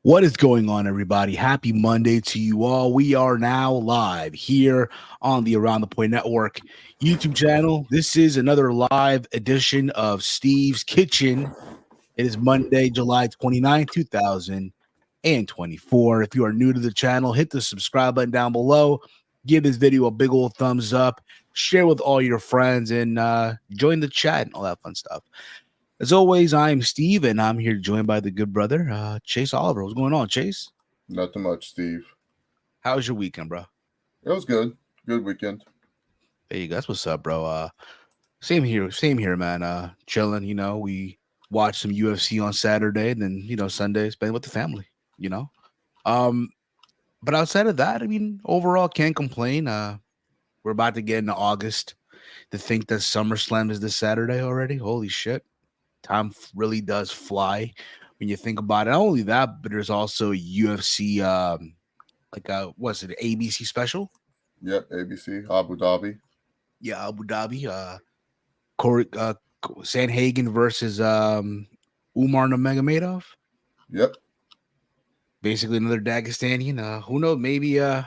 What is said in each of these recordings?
What is going on, everybody? Happy Monday to you all. We are now live here on the Around the Point Network YouTube channel. This is another live edition of Steve's Kitchen. It is Monday, July 29th, 2024. If you are new to the channel, hit the subscribe button down below. Give this video a big old thumbs up. Share with all your friends and join the chat and all that fun stuff. As always, I'm Steve, and I'm here joined by the good brother, Chase Oliver. What's going on, Chase? Nothing much, Steve. How was your weekend, bro? It was good. Good weekend. There you go. That's what's up, bro. Same here, man. Chilling, we watched some UFC on Saturday, and then, Sunday, spent with the family, But outside of that, I mean, overall, can't complain. We're about to get into August. To think that SummerSlam is this Saturday already, holy shit. Time really does fly when you think about it. Not only that, but there's also a UFC, what's it, ABC special? Yep, ABC, Abu Dhabi. Yeah, Abu Dhabi. Sanhagen versus Umar Nurmagomedov. Yep. Basically another Dagestanian. Who knows? Maybe there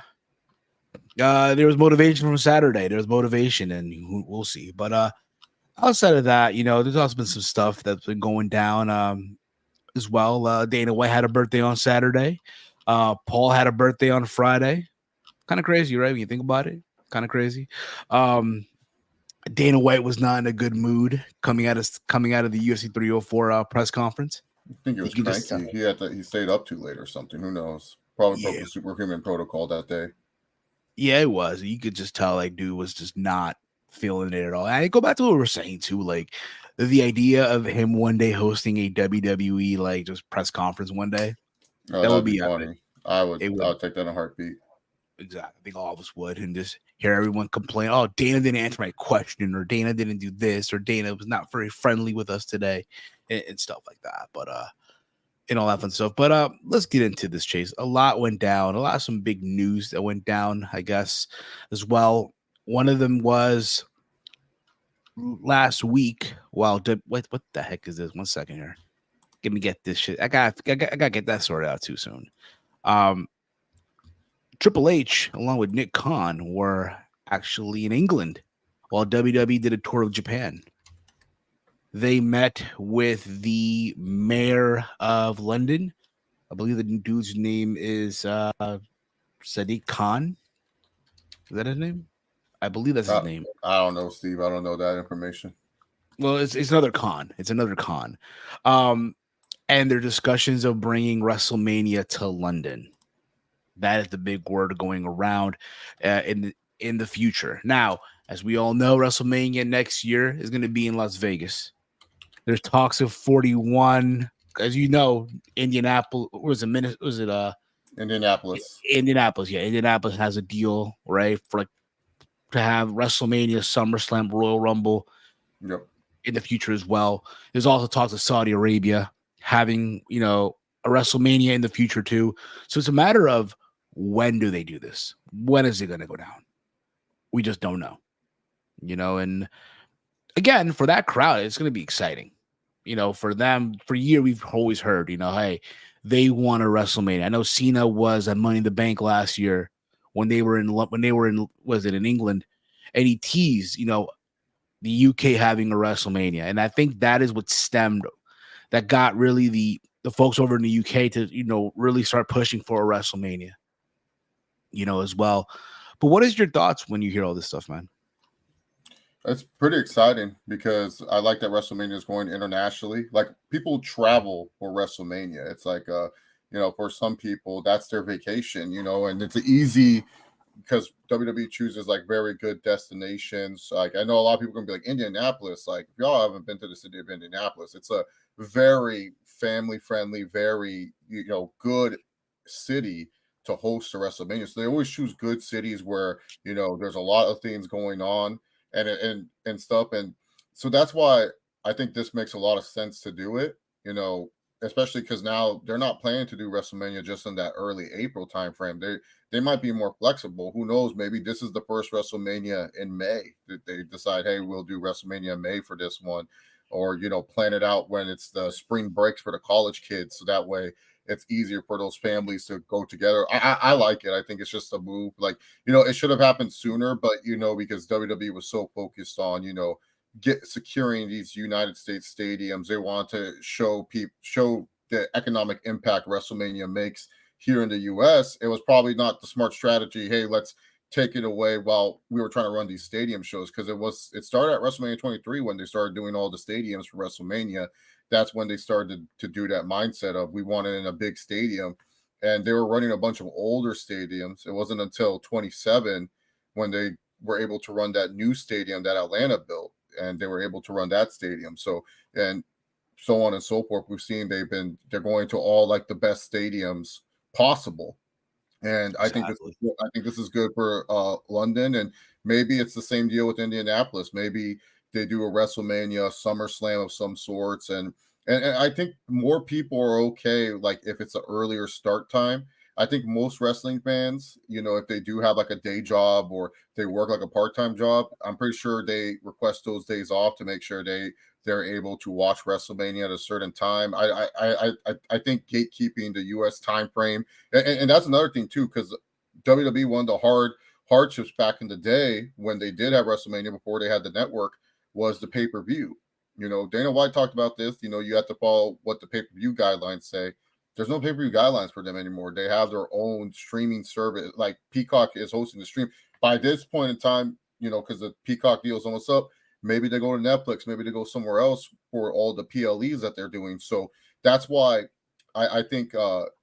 was motivation from Saturday. There was motivation, and we'll see. But outside of that, there's also been some stuff that's been going down as well. Dana White had a birthday on Saturday. Paul had a birthday on Friday. Kind of crazy, right? When you think about it, kind of crazy. Dana White was not in a good mood coming out of the UFC 304 press conference. I think he was cranky. He stayed up too late or something. Who knows? Probably broke the superhuman protocol that day. Yeah, it was. You could just tell, like, dude was just not feeling it at all. I go back to what we were saying too, like the idea of him one day hosting a WWE like just press conference one day. That would be funny. I would take that in a heartbeat. Exactly. I think all of us would, and just hear everyone complain, oh, Dana didn't answer my question, or Dana didn't do this, or Dana was not very friendly with us today, and stuff like that. But and all that fun stuff. But let's get into this, Chase. A lot went down, some big news that went down, I guess, as well. One of them was last week. Wow, what the heck is this? 1 second here. Let me get this shit. I got to get that sorted out too soon. Triple H, along with Nick Khan, were actually in England while WWE did a tour of Japan. They met with the mayor of London. I believe the dude's name is Sadiq Khan. Is that his name? I believe that's his name. I don't know, Steve. I don't know that information. Well, it's another Khan. It's another Khan. And their discussions of bringing WrestleMania to London. That is the big word going around in the future. Now, as we all know, WrestleMania next year is going to be in Las Vegas. There's talks of 41. As you know, Indianapolis. Indianapolis. Indianapolis, yeah. Indianapolis has a deal, right, for to have WrestleMania, SummerSlam, Royal Rumble in the future as well. There's also talks of Saudi Arabia having, a WrestleMania in the future too. So it's a matter of when do they do this? When is it going to go down? We just don't know, and again, for that crowd, it's going to be exciting. For them, for a year, we've always heard, hey, they want a WrestleMania. I know Cena was at Money in the Bank last year when they were in England, and he teased, the UK having a WrestleMania. And I think that is what that got really the folks over in the UK to, really start pushing for a WrestleMania, as well. But what is your thoughts when you hear all this stuff, man? It's pretty exciting because I like that WrestleMania is going internationally. Like, people travel for WrestleMania. It's like, for some people, that's their vacation, and it's easy because WWE chooses like very good destinations. Like, I know a lot of people are going to be like, Indianapolis. Like, if y'all haven't been to the city of Indianapolis, it's a very family friendly, very, good city to host a WrestleMania. So they always choose good cities where, there's a lot of things going on and stuff. And so that's why I think this makes a lot of sense to do it, especially because now they're not planning to do WrestleMania just in that early April timeframe. They might be more flexible. Who knows? Maybe this is the first WrestleMania in May that they decide, hey, we'll do WrestleMania in May for this one, or plan it out when it's the spring breaks for the college kids, so that way it's easier for those families to go together. I like it. I think it's just a move. Like, it should have happened sooner, but because WWE was so focused on, securing these United States stadiums, they want to show the economic impact WrestleMania makes here in the US. It was probably not the smart strategy. Hey, let's take it away while we were trying to run these stadium shows, because it started at WrestleMania 23 when they started doing all the stadiums for WrestleMania. That's when they started to do that mindset of we want it in a big stadium, and they were running a bunch of older stadiums. It wasn't until 27 when they were able to run that new stadium that Atlanta built, and they were able to run that stadium. So, and so on and so forth. We've seen they're going to all like the best stadiums possible. And Exactly. I think this is good for London, and maybe it's the same deal with Indianapolis. Maybe they do a WrestleMania SummerSlam of some sorts, and I think more people are okay. Like if it's an earlier start time, I think most wrestling fans, if they do have like a day job or they work like a part-time job, I'm pretty sure they request those days off to make sure they're able to watch WrestleMania at a certain time. I think gatekeeping the U.S. time frame, and that's another thing too, because WWE, one of the hardships back in the day when they did have WrestleMania before they had the network was the pay-per-view. Dana White talked about this. You have to follow what the pay-per-view guidelines say. There's no pay-per-view guidelines for them anymore. They have their own streaming service. Like Peacock is hosting the stream. By this point in time, because the Peacock deal is almost up, maybe they go to Netflix, maybe they go somewhere else for all the PLEs that they're doing. So that's why I think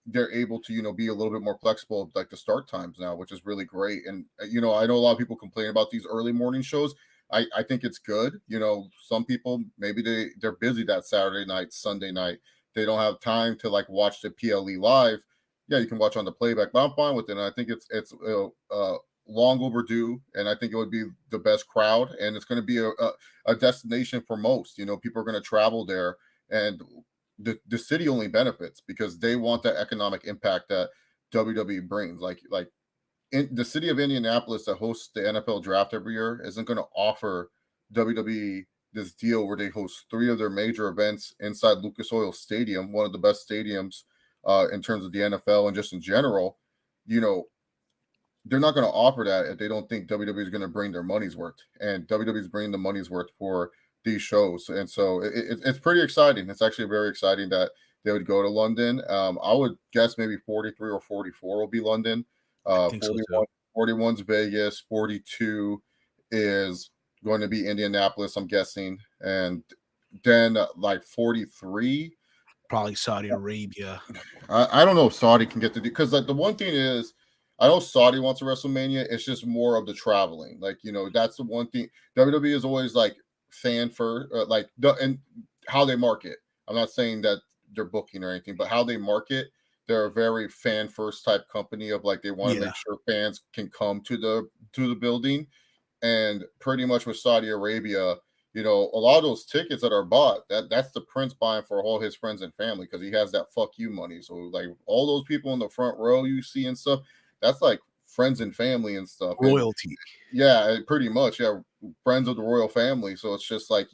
they're able to, be a little bit more flexible, like the start times now, which is really great. And, I know a lot of people complain about these early morning shows. I think it's good. Some people, maybe they're busy that Saturday night, Sunday night. They don't have time to like watch the PLE live. Yeah, you can watch on the playback, but I'm fine with it. And I think it's long overdue, and I think it would be the best crowd, and it's going to be a destination for most. People are going to travel there, and the city only benefits because they want that economic impact that WWE brings. Like in the city of Indianapolis that hosts the NFL draft every year isn't going to offer WWE this deal where they host 3 of their major events inside Lucas Oil Stadium, one of the best stadiums in terms of the NFL and just in general. They're not going to offer that if they don't think WWE is going to bring their money's worth, and WWE is bringing the money's worth for these shows. And so it's pretty exciting. It's actually very exciting that they would go to London. I would guess maybe 43 or 44 will be London. 41's Vegas, 42 is going to be Indianapolis, I'm guessing. And then like 43, probably Saudi Arabia. I don't know if Saudi can get to do, because like the one thing is, I know Saudi wants a WrestleMania. It's just more of the traveling. Like, that's the one thing. WWE is always like fan first, and how they market. I'm not saying that they're booking or anything, but how they market, they're a very fan first type company of like, they want to make sure fans can come to the building. And pretty much with Saudi Arabia, a lot of those tickets that are bought, that's the prince buying for all his friends and family, because he has that fuck you money. So like all those people in the front row you see and stuff, that's like friends and family and stuff. Royalty. And yeah, pretty much. Yeah, friends of the royal family. So it's just like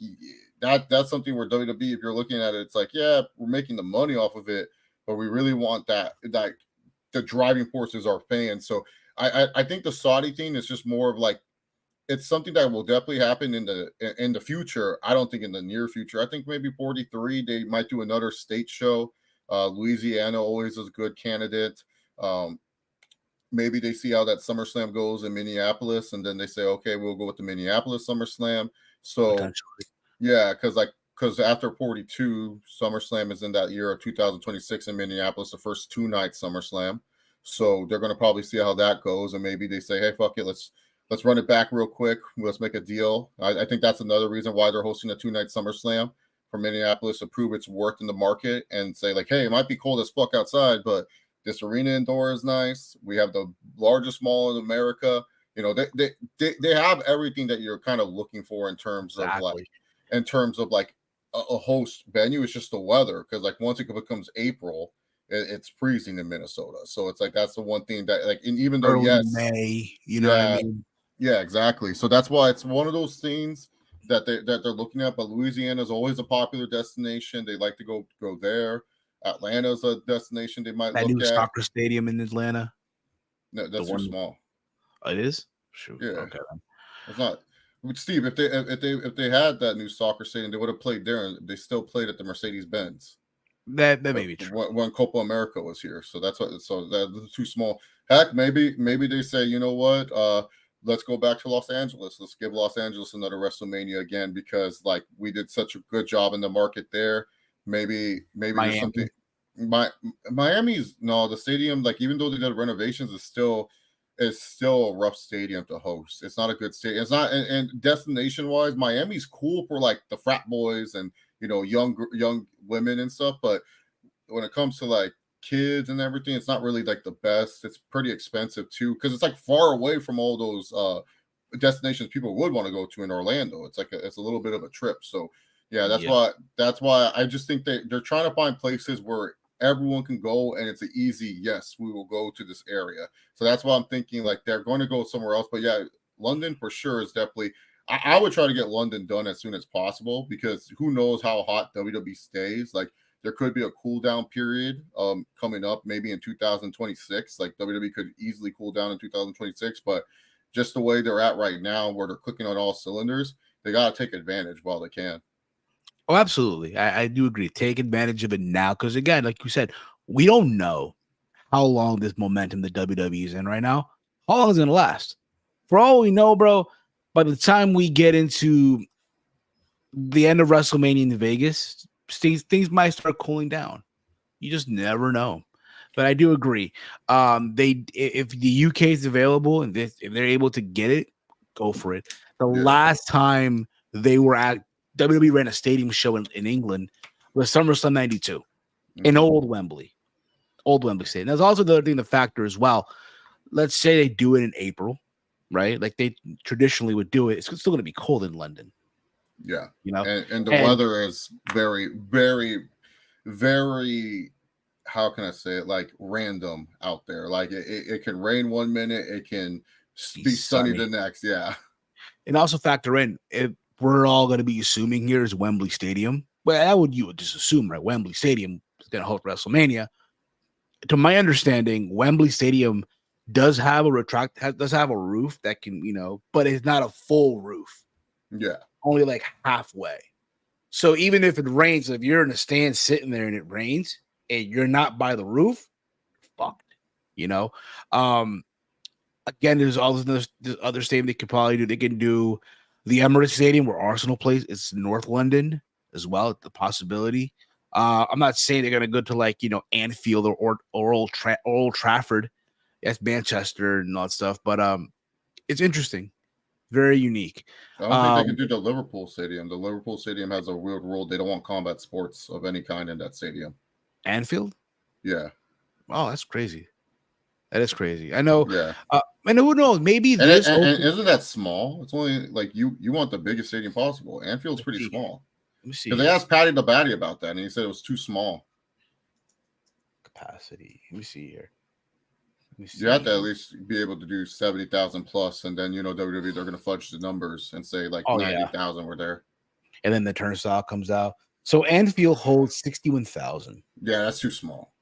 that's something where WWE, if you're looking at it, it's like, yeah, we're making the money off of it, but we really want that the driving force is our fans. So I think the Saudi thing is just more of like, it's something that will definitely happen in the future. I don't think in the near future. I think maybe 43 they might do another state show. Louisiana always is a good candidate. Maybe they see how that SummerSlam goes in Minneapolis, and then they say, okay, we'll go with the Minneapolis SummerSlam. So yeah, because after 42, SummerSlam is in that year of 2026 in Minneapolis, the first 2-night SummerSlam. So they're going to probably see how that goes, and maybe they say, hey, fuck it, let's run it back real quick. Let's make a deal. I think that's another reason why they're hosting a 2-night SummerSlam for Minneapolis, to prove its worth in the market and say like, hey, it might be cold as fuck outside, but this arena indoor is nice. We have the largest mall in America. They have everything that you're kind of looking for in terms of like a host venue. It's just the weather, because like once it becomes April, it's freezing in Minnesota. So it's like that's the one thing that like, and even though early May, know what I mean? Yeah, exactly. So that's why it's one of those things that they're looking at. But Louisiana is always a popular destination. They like to go there. Atlanta's a destination they might That look new at. soccer stadium in Atlanta. No, that's too small. Oh, it is? Shoot. Yeah. Okay. It's not. Steve, if they had that new soccer stadium, they would have played there, and they still played at the Mercedes-Benz. That may be true. When Copa America was here, so that's what. So that's too small. Heck, maybe they say, you know what? Let's go back to Los Angeles. Let's give Los Angeles another WrestleMania again, because like we did such a good job in the market there. Maybe there's something. Miami's no, the stadium, like even though they did renovations, is still a rough stadium to host. It's not a good stadium. It's not, and destination wise, Miami's cool for like the frat boys and young women and stuff. But when it comes to like kids and everything, it's not really like the best. It's pretty expensive too, because it's like far away from all those destinations people would want to go to in Orlando. It's like it's a little bit of a trip. So yeah, that's why I just think they're trying to find places where everyone can go and it's an easy yes, we will go to this area. So that's why I'm thinking like they're going to go somewhere else. But yeah, London for sure is definitely. I would try to get London done as soon as possible, because who knows how hot WWE stays. Like there could be a cool down period coming up maybe in 2026. Like WWE could easily cool down in 2026, but just the way they're at right now, where they're clicking on all cylinders, they got to take advantage while they can. Oh, absolutely. I do agree. Take advantage of it now, because again, like you said, we don't know how long this momentum the WWE is in right now. How long is it going to last? For all we know, bro, by the time we get into the end of WrestleMania in Vegas, things might start cooling down. You just never know. But I do agree. If the UK is available and if they're able to get it, go for it. The last time they were at WWE ran a stadium show in England was SummerSlam 92 in Old Wembley Stadium. There's also the other thing, the factor as well. Let's say they do it in April, right? Like they traditionally would do it. It's still going to be cold in London. Yeah, and the weather is very, very, very. How can I say it? Like random out there. Like it can rain one minute, it can be sunny the next. Yeah, and also factor in, if we're all going to be assuming here is Wembley Stadium. Well, you would just assume, right? Wembley Stadium is going to host WrestleMania. To my understanding, Wembley Stadium does have a roof that can, but it's not a full roof. Yeah. Only like halfway. So even if it rains, if you're in a stand sitting there and it rains and you're not by the roof, fucked. Again, there's all this other stadium they could probably do. They can do the Emirates Stadium where Arsenal plays. It's North London as well. The possibility. I'm not saying they're gonna go to like Anfield or Old Trafford. That's Manchester and all that stuff. But it's interesting. Very unique. I don't think they can do the Liverpool Stadium. The Liverpool Stadium has a weird rule. They don't want combat sports of any kind in that stadium. Anfield? Yeah. Oh, that's crazy. That is crazy. I know. Yeah. And who knows? Maybe and isn't that small? It's only like you want the biggest stadium possible. Anfield's pretty small. Let me see. Because they asked Patty the Batty about that, and he said it was too small. Capacity. Let me see here. You have to at least be able to do 70,000 plus, and then WWE they're going to fudge the numbers and say like 90,000 were there, and then the turnstile comes out. So Anfield holds 61,000. Yeah, that's too small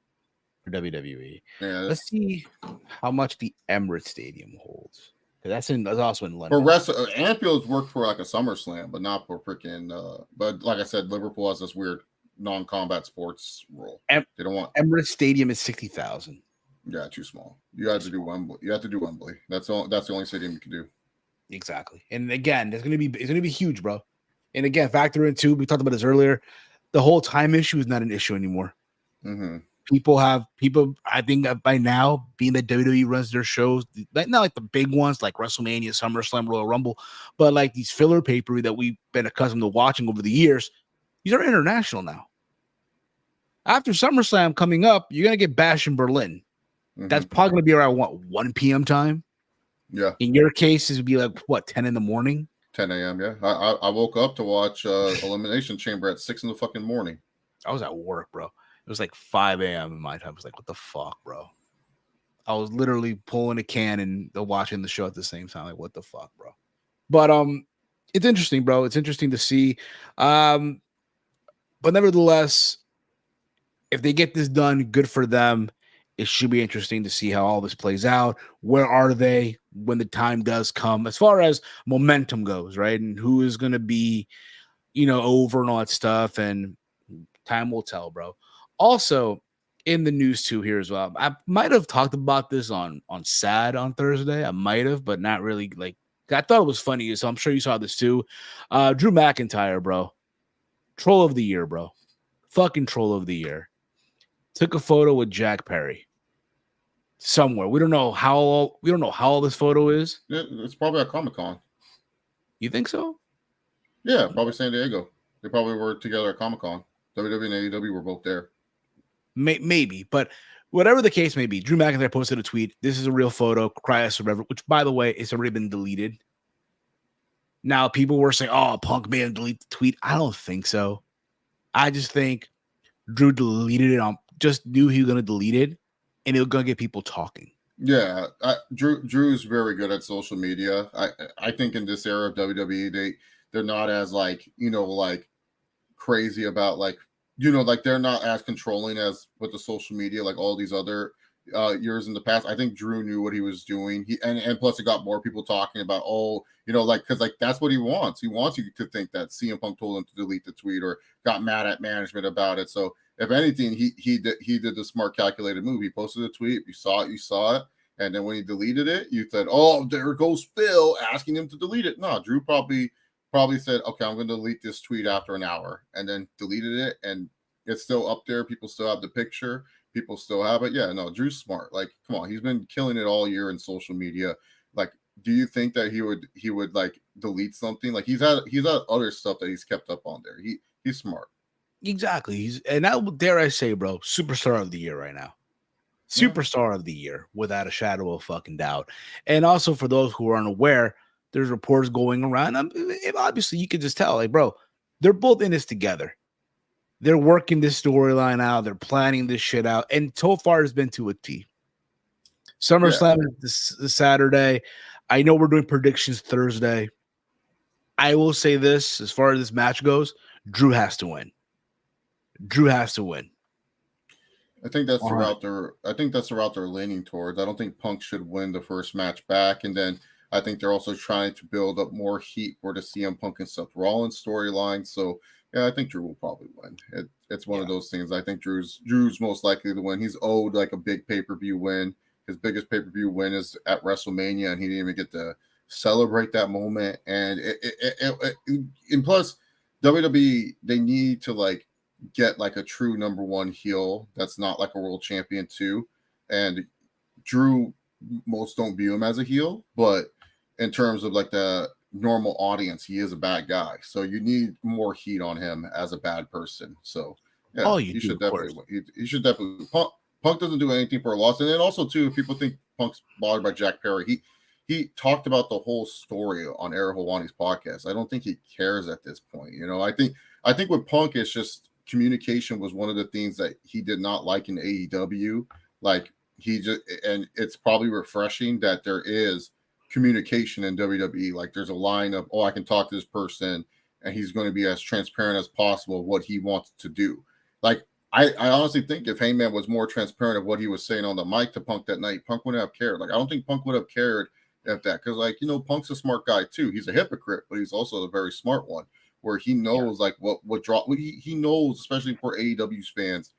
for WWE. Yeah, let's see how much the Emirates Stadium holds. That's also in London. For Anfield's worked for like a SummerSlam, but not for freaking. But like I said, Liverpool has this weird non-combat sports rule. They don't want Emirates Stadium is 60,000. Yeah, too small. You have to do Wembley. That's the only stadium you can do. Exactly. And again, it's gonna be huge, bro. And again, factor in too. We talked about this earlier. The whole time issue is not an issue anymore. Mm-hmm. People. I think by now, being that WWE runs their shows, not like the big ones like WrestleMania, SummerSlam, Royal Rumble, but like these filler pay-per-view that we've been accustomed to watching over the years. These are international now. After SummerSlam coming up, you're gonna get Bash in Berlin. Mm-hmm. That's probably going to be around 1 p.m. time. Yeah. In your case, it would be like 10 in the morning. 10 a.m. Yeah. I woke up to watch Elimination Chamber at 6 in the fucking morning. I was at work, bro. It was like 5 a.m. in my time. I was like, what the fuck, bro? I was literally pulling a can and watching the show at the same time. Like, what the fuck, bro? But it's interesting, bro. It's interesting to see. But nevertheless, if they get this done, good for them. It should be interesting to see how all this plays out. Where are they when the time does come, as far as momentum goes, right? And who is going to be, over and all that stuff. And time will tell, bro. Also, in the news too here as well. I might have talked about this on SAD on Thursday. I might have, but not really. Like, I thought it was funny, so I'm sure you saw this too. Drew McIntyre, bro. Troll of the year, bro. Fucking troll of the year. Took a photo with Jack Perry somewhere. We don't know how old this photo is. Yeah, it's probably at Comic-Con. You think so? Yeah, probably San Diego. They probably were together at Comic-Con. WWE and AEW were both there. Maybe, but whatever the case may be, Drew McIntyre posted a tweet. This is a real photo, cry us forever, which, by the way, it's already been deleted. Now, people were saying, oh, Punk made him delete the tweet. I don't think so. I just think Drew deleted it just knew he was going to delete it, and it was going to get people talking. Yeah, Drew's very good at social media. I think in this era of WWE, they're not as like crazy about like they're not as controlling as with the social media like all these other years in the past. I think Drew knew what he was doing. And plus it got more people talking about because like that's what he wants. He wants you to think that CM Punk told him to delete the tweet or got mad at management about it. So if anything, he did the smart calculated move. He posted a tweet. You saw it. And then when he deleted it, you said, "Oh, there goes Phil asking him to delete it." No, Drew probably said, "Okay, I'm going to delete this tweet after an hour," and then deleted it, and it's still up there. People still have the picture. People still have it. Yeah, no, Drew's smart. Like, come on, he's been killing it all year in social media. Like, do you think that he would like delete something? Like, he's had other stuff that he's kept up on there. He's smart. Exactly. And that, dare I say, bro, superstar of the year right now. Superstar of the year, without a shadow of fucking doubt. And also, for those who are unaware, there's reports going around. Obviously, you could just tell, like, bro, they're both in this together. They're working this storyline out. They're planning this shit out. And so far, it's been to a T. SummerSlam is this Saturday. I know we're doing predictions Thursday. I will say this, as far as this match goes, Drew has to win. Drew has to win. I think that's the route they're leaning towards. I don't think Punk should win the first match back, and then I think they're also trying to build up more heat for the CM Punk and Seth Rollins storyline. So yeah, I think Drew will probably win. It's one of those things. I think Drew's most likely to win. He's owed like a big pay-per-view win. His biggest pay-per-view win is at WrestleMania, and he didn't even get to celebrate that moment. And and plus WWE, they need to like get like a true number one heel that's not like a world champion too. And Drew, most don't view him as a heel, but in terms of like the normal audience, he is a bad guy. So you need more heat on him as a bad person. So yeah, he should definitely Punk doesn't do anything for a loss. And then also too, if people think Punk's bothered by Jack Perry, he talked about the whole story on Ariel Helwani's podcast. I don't think he cares at this point. I think with Punk, it's just communication was one of the things that he did not like in AEW. Like and it's probably refreshing that there is communication in WWE. Like there's a line of, I can talk to this person and he's going to be as transparent as possible what he wants to do. Like I honestly think if Heyman was more transparent of what he was saying on the mic to Punk that night, Punk wouldn't have cared. Like I don't think Punk would have cared at that because Punk's a smart guy too. He's a hypocrite, but he's also a very smart one. Where he knows like what draw he knows, especially for AEW fans,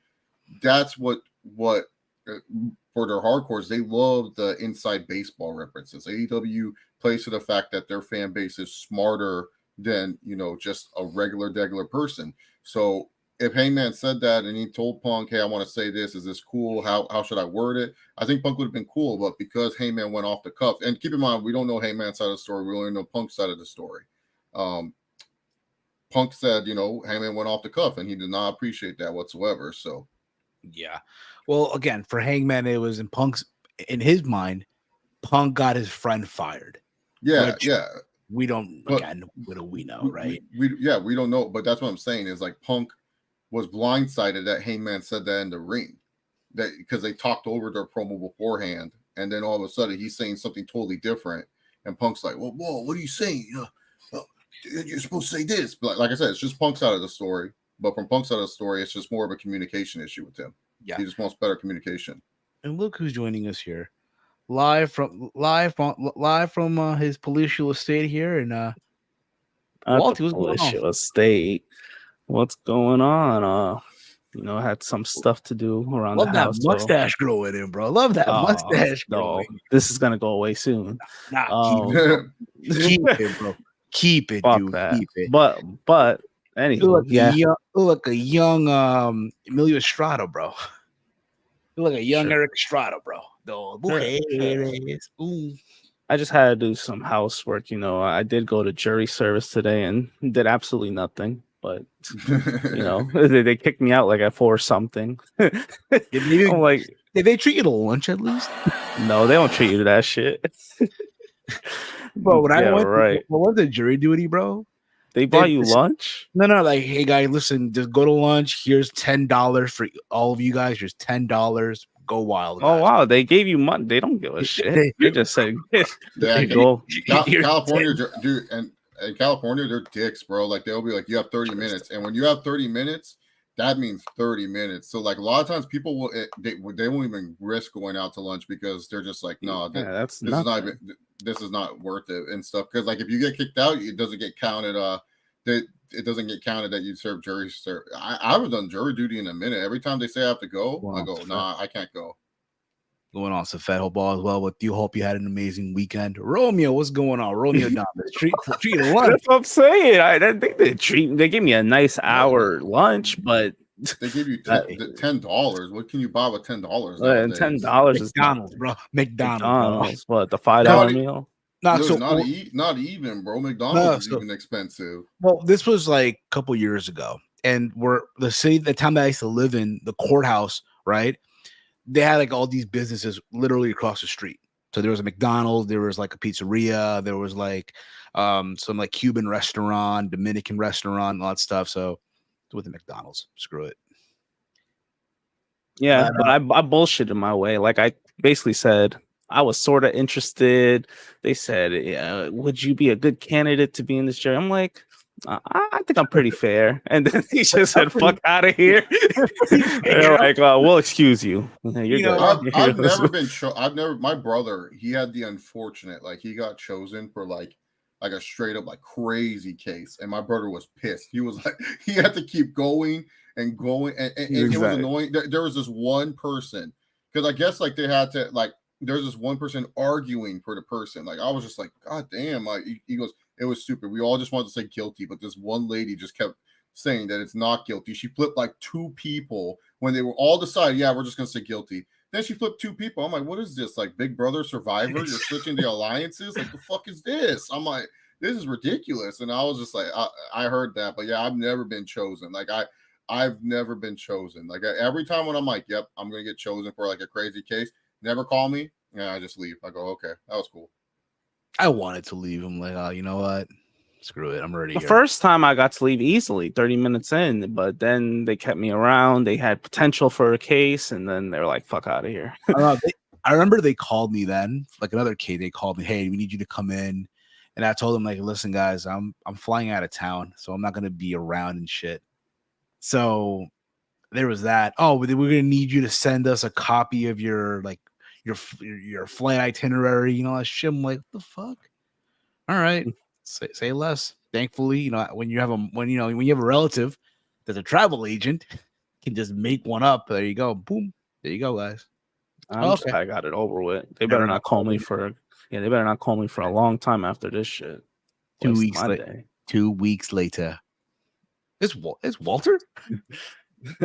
that's what for their hardcores, they love the inside baseball references. AEW plays to the fact that their fan base is smarter than just a regular person. So if Heyman said that and he told Punk, "Hey, I want to say this. Is this cool? How should I word it?" I think Punk would have been cool, but because Heyman went off the cuff, and keep in mind we don't know Heyman's side of the story, we only know Punk's side of the story. Punk said, Heyman went off the cuff, and he did not appreciate that whatsoever. So, yeah. Well, again, for Hangman, it was in his mind, Punk got his friend fired. Yeah. We don't. Again, what do we know, right? We don't know. But that's what I'm saying is like Punk was blindsided that Hangman said that in the ring, that because they talked over their promo beforehand, and then all of a sudden he's saying something totally different, and Punk's like, "Well, whoa, what are you saying? You're supposed to say this." But like I said, it's just Punk's side of the story. But from Punk's side of the story, it's just more of a communication issue with him. Yeah. He just wants better communication. And look who's joining us here, live from his palatial estate here, and Walter, what's going on? Estate. What's going on? I had some stuff to do around the house. Love that mustache growing in, bro. Love that mustache growing. This is gonna go away soon. Keep it, bro. Keep it, Fuck dude. that. Keep it. But anyway, you look like a young Emilio Estrada, bro. You look like a young Eric Estrada, bro. I just had to do some housework. I did go to jury service today and did absolutely nothing. But they kicked me out like at 4 something. I'm like, did they treat you to lunch at least? No, they don't treat you to that shit. Bro, when I went, what was the jury duty, bro? They bought you lunch? No, like, hey guys, listen, just go to lunch. Here's $10 for all of you guys. Here's $10. Go wild. Oh wow, they gave you money. They don't give a shit. They just said, go. California, dude, and in California, they're dicks, bro. Like they'll be like, you have 30 minutes, and when you have 30 minutes, that means 30 minutes. So like a lot of times, people they won't even risk going out to lunch because they're just like, no, this is not worth it and stuff. Because like if you get kicked out, it doesn't get counted. It doesn't get counted that you serve jury. I haven't done jury duty in a minute. Every time they say I have to go, I go, nah, I can't go. Going on some fat ball as well with you. Hope you had an amazing weekend. Romeo, what's going on? Romeo Dominus. Treat lunch. That's what I'm saying. I think they gave me a nice hour lunch, but they give you $10. What can you buy with $10? And $10 is McDonald's, bro. McDonald's. What, the $5 meal? Not even, bro. McDonald's is even expensive. Well, this was like a couple years ago, and the town that I used to live in, the courthouse, right? They had like all these businesses literally across the street. So there was a McDonald's, there was like a pizzeria, there was like some like Cuban restaurant, Dominican restaurant, all that stuff. So with the McDonald's, screw it. Yeah, but I bullshitted my way. Like I basically said, I was sort of interested. They said, would you be a good candidate to be in this jury? I'm like, I think I'm pretty fair. And then he just said, fuck out of here. They're like, we'll excuse you. I've never been my brother, he had the unfortunate, like he got chosen for like a straight up like crazy case. And my brother was pissed. He was like, he had to keep going and going. And it was annoying. There was this one person, because I guess like they had to like, there's this one person arguing for the person. Like I was just like, God damn. Like he goes, it was stupid. We all just wanted to say guilty, but this one lady just kept saying that it's not guilty. She flipped like 2 people when they were all decided, yeah, we're just gonna say guilty. Then she flipped 2 people. I'm like, what is this? Like Big Brother Survivor? You're switching the alliances? Like the fuck is this? I'm like, this is ridiculous. And I was just like, I heard that, but yeah, I've never been chosen. Like I've never been chosen. Like every time when I'm like, yep, I'm gonna get chosen for like a crazy case. Never call me. Yeah, I just leave. I go, okay, that was cool. I wanted to leave. I'm like, you know what? Screw it. I'm already here. First time I got to leave easily, 30 minutes in, but then they kept me around. They had potential for a case, and then they were like, fuck out of here. I remember they called me then, like another case. They called me, hey, we need you to come in. And I told them, like, listen, guys, I'm flying out of town, so I'm not gonna be around and shit. So there was that. Oh, we're gonna need you to send us a copy of your flight itinerary, that shit. I'm like, what the fuck? All right, say less. Thankfully, when you have a relative that's a travel agent, can just make one up. There you go. Boom. There you go, guys. I got it over with. They better not call me for. Yeah, they better not call me for a long time after this shit. 2 weeks later. 2 weeks later. It's Walter?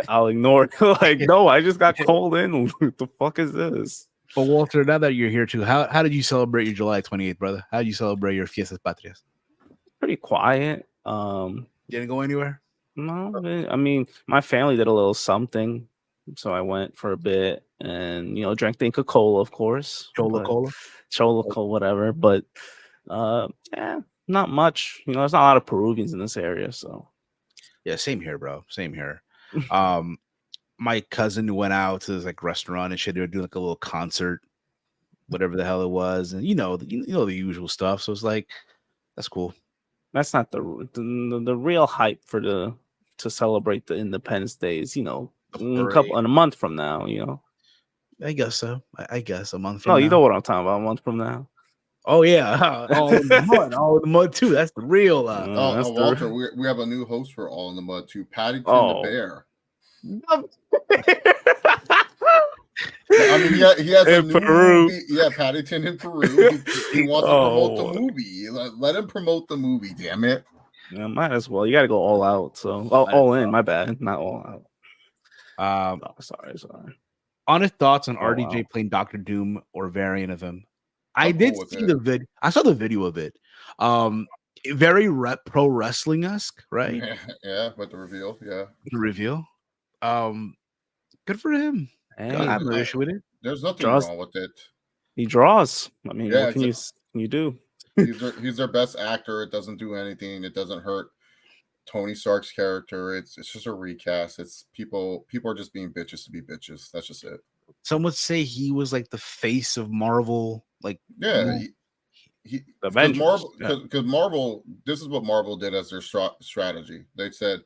I'll ignore it. Like, no, I just got called in. What the fuck is this? But Walter, now that you're here too, how did you celebrate your July 28th, brother? How did you celebrate your Fiestas Patrias? Pretty quiet. Didn't go anywhere? No, I mean, my family did a little something. So I went for a bit and, drank the Coca-Cola, of course. Chola, whatever. But, yeah, not much. There's not a lot of Peruvians in this area. So, yeah, same here, bro. Same here. My cousin went out to this like restaurant and shit. They were doing like a little concert, whatever the hell it was. And, the usual stuff. So it's like, that's cool. That's not the real hype for the to celebrate the Independence Days. You know, in a month from now. You know, I guess so. I guess a month from no, now. you know what I'm talking about. A month from now. Oh yeah, all in the mud too. That's the real. Walter, we have a new host for All in the Mud too, Paddington the Bear. I mean, he has a new movie. Yeah, Paddington in Peru. He wants to promote the movie. Let him promote the movie. Damn it. Yeah, might as well. You got to go all out. So all in. My bad. Not all out. Sorry. Honest thoughts on RDJ playing Doctor Doom or variant of him. I did see the vid. I saw the video of it. Very pro wrestling-esque, right? Yeah, with the reveal. Yeah, the reveal. Good for him. Hey, I have no issue with it. There's nothing wrong with it. He draws. I mean, what can you do? He's their best actor. It doesn't do anything. It doesn't hurt Tony Stark's character. It's just a recast. It's people are just being bitches to be bitches. That's just it. Some would say he was like the face of Marvel. Like, yeah, because Marvel. This is what Marvel did as their strategy. They said,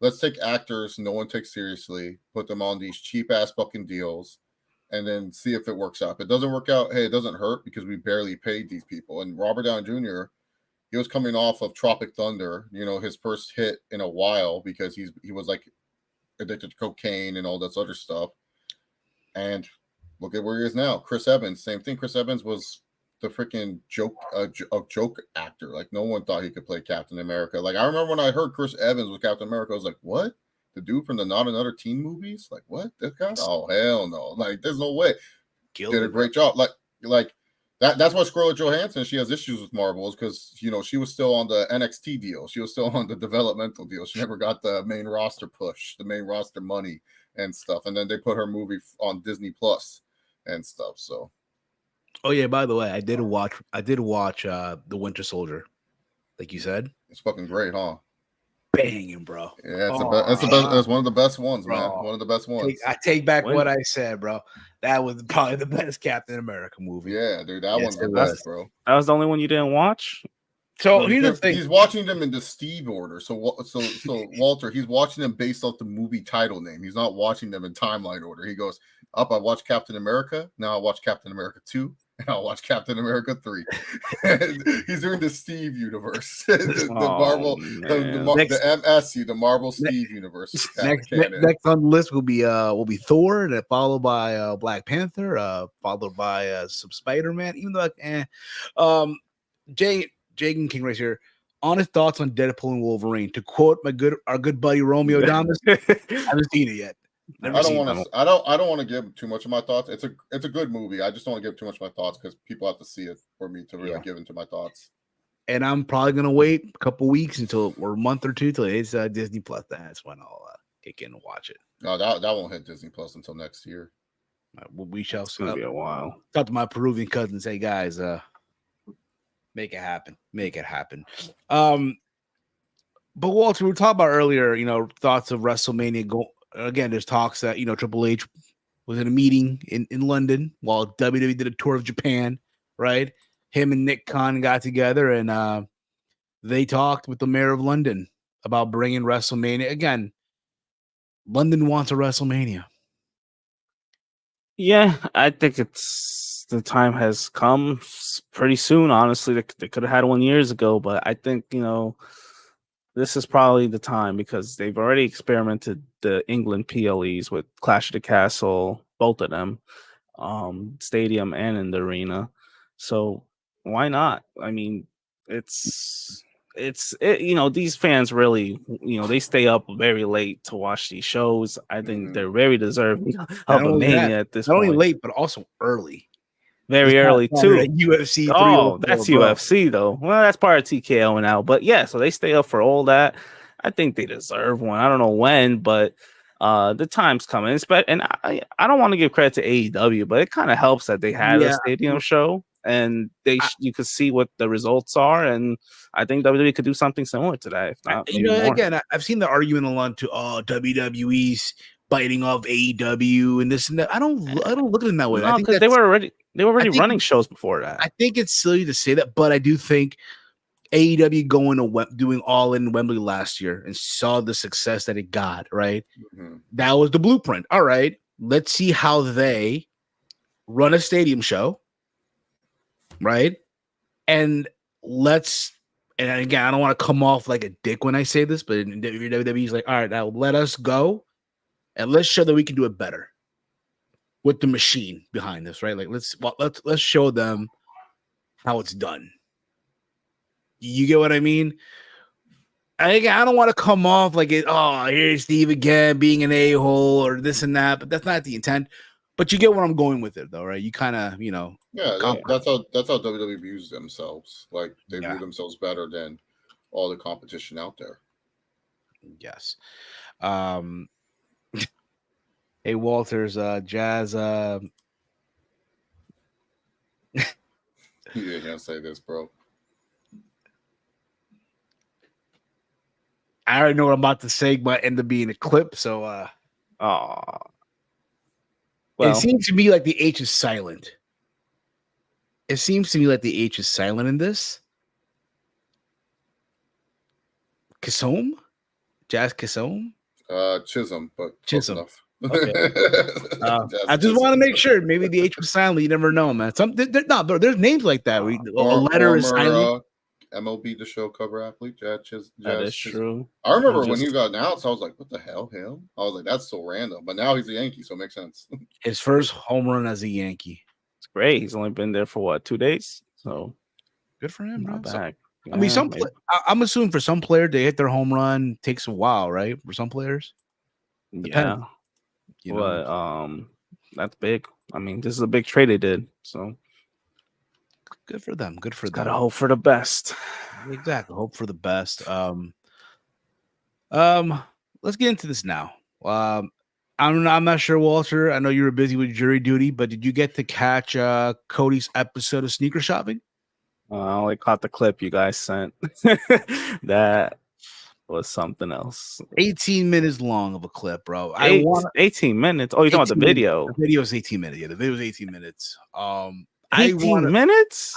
let's take actors no one takes seriously, put them on these cheap ass fucking deals, and then see if it works out. If it doesn't work out, hey, it doesn't hurt because we barely paid these people. And Robert Downey Jr., he was coming off of Tropic Thunder, you know, his first hit in a while because he was like addicted to cocaine and all this other stuff. And look at where he is now. Chris Evans, same thing. Chris Evans was the freaking joke actor. Like, no one thought he could play Captain America. Like, I remember when I heard Chris Evans was Captain America, I was like, what? The dude from the Not Another Teen movies? Like, what? This guy? Oh, hell no. Like, there's no way. Did a great job. Like that's why Scarlett Johansson, she has issues with Marvel, is because, you know, she was still on the NXT deal. She was still on the developmental deal. She never got the main roster push, the main roster money and stuff. And then they put her movie on Disney Plus and stuff. So, oh yeah, by the way, I did watch The Winter Soldier, like you said. It's fucking great, huh? Banging, bro. Yeah, it's the best. It's one of the best ones, bro. Man. One of the best ones. I take back what I said, bro. That was probably the best Captain America movie. Yeah, dude, that one's the best, bro. That was the only one you didn't watch. So here's the thing: he's watching them in the Steve order. So Walter, he's watching them based off the movie title name. He's not watching them in timeline order. He goes up. I watched Captain America. Now I watch Captain America 2. And I'll watch Captain America 3. He's doing the Steve universe, the Marvel, the MSU, the Marvel Steve universe. Next on the list will be Thor, and followed by Black Panther, followed by some Spider-Man. Even though, Jagan King right here. Honest thoughts on Deadpool and Wolverine. To quote our good buddy Romeo Damas, I haven't seen it yet. I don't want to give too much of my thoughts. It's a good movie. I just don't want to give too much of my thoughts because people have to see it for me to really give into my thoughts. And I'm probably gonna wait a couple weeks or a month or two till it's Disney Plus. That's when I'll kick in and watch it. No, that won't hit Disney Plus until next year. We shall see. It'll be a while. Talk to my Peruvian cousin and say, guys, make it happen. Make it happen. But Walter, we were talking about earlier, you know, thoughts of WrestleMania. Again, there's talks that, you know, Triple H was in a meeting in London while WWE did a tour of Japan, right? Him and Nick Khan got together and they talked with the mayor of London about bringing WrestleMania. Again, London wants a WrestleMania. Yeah, I think the time has come pretty soon. Honestly, they could have had one years ago, but I think, you know, this is probably the time because they've already experimented the England PLEs with Clash of the Castle, both of them, stadium and in the arena. So why not? I mean, it's you know, these fans really, you know, they stay up very late to watch these shows. I think they're very deserving of a Mania at this point. Not only late, but also early. Very early too. UFC. Oh, that's UFC though. Well, that's part of TKO now. But yeah, so they stay up for all that. I think they deserve one. I don't know when, but the time's coming. And I don't want to give credit to AEW, but it kind of helps that they had a stadium show and you could see what the results are. And I think WWE could do something similar to that. If not, again, I've seen the argument a lot to WWE's biting off AEW and this and that. I don't look at it that way. No, because they were already running shows before that. I think it's silly to say that, but I do think AEW going to doing All In Wembley last year and saw the success that it got, right? Mm-hmm. That was the blueprint. All right, let's see how they run a stadium show, right? And again, I don't want to come off like a dick when I say this, but WWE's like, all right, now let us go and let's show that we can do it better with the machine behind this, right? Like let's show them how it's done. You get what I mean? I don't want to come off like here's Steve again being an a-hole or this and that, but that's not the intent. But you get where I'm going with it, though, right? You kind of, that's how WWE views themselves. Like they view themselves better than all the competition out there. Yes. Hey, Walters, Jazz. You didn't gonna say this, bro. I already know what I'm about to say, but end up being a clip. So, it seems to me like the H is silent. It seems to me like the H is silent in this. Kissom? Jazz Kissom? Chisholm, but Chisholm. Enough. Okay. I just want to make sure. Maybe the H was silent. You never know, man. There's names like that. A letter is silent. MLB The Show cover athlete, Jazz That is true. I remember when he got announced, I was like, what the hell, him? I was like, that's so random. But now he's a Yankee, so it makes sense. His first home run as a Yankee. It's great. He's only been there for what, 2 days? So good for him, bro. Back. Yeah, I mean, I'm assuming for some player they hit their home run takes a while, right? For some players. Depends. Yeah. But that's big. I mean, this is a big trade they did. So good for them. Good for them. Gotta hope for the best. Exactly. Hope for the best. Let's get into this now. I'm not sure, Walter. I know you were busy with jury duty, but did you get to catch Cody's episode of Sneaker Shopping? I only caught the clip you guys sent. That was something else. 18 minutes long of a clip, bro. 18 minutes. Oh, you're talking about the video? The video is 18 minutes. Yeah, the video is 18 minutes. 18 minutes?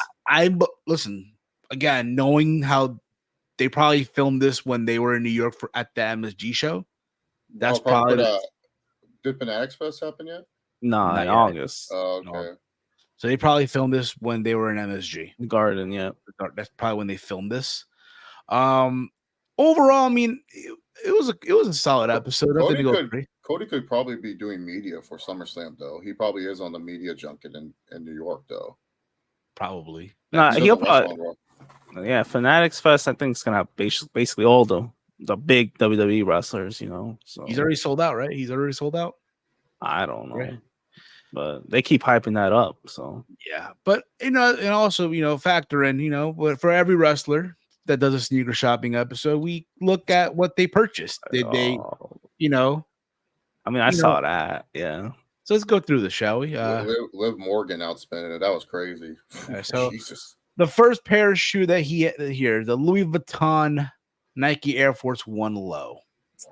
Listen, again, knowing how they probably filmed this when they were in New York at the MSG show. That's probably. Did Fanatics Fest happen yet? No, in August. Oh, okay. No. So they probably filmed this when they were in MSG Garden. Yeah, that's probably when they filmed this. Overall, I mean, it was a solid episode. Cody could probably be doing media for SummerSlam, though. He probably is on the media junket in New York, though. Probably. He'll probably. Yeah, Fanatics Fest. I think it's gonna have basically all the big WWE wrestlers. So he's already sold out, right? He's already sold out. I don't know. Right. But they keep hyping that up. So yeah, but and also factor in but for every wrestler that does a sneaker shopping episode, we look at what they purchased. Did they, I mean, I saw that. Yeah. So let's go through this, shall we? Liv Morgan outspending it. That was crazy. So Jesus. The first pair of shoe that he had here, the Louis Vuitton Nike Air Force One Low.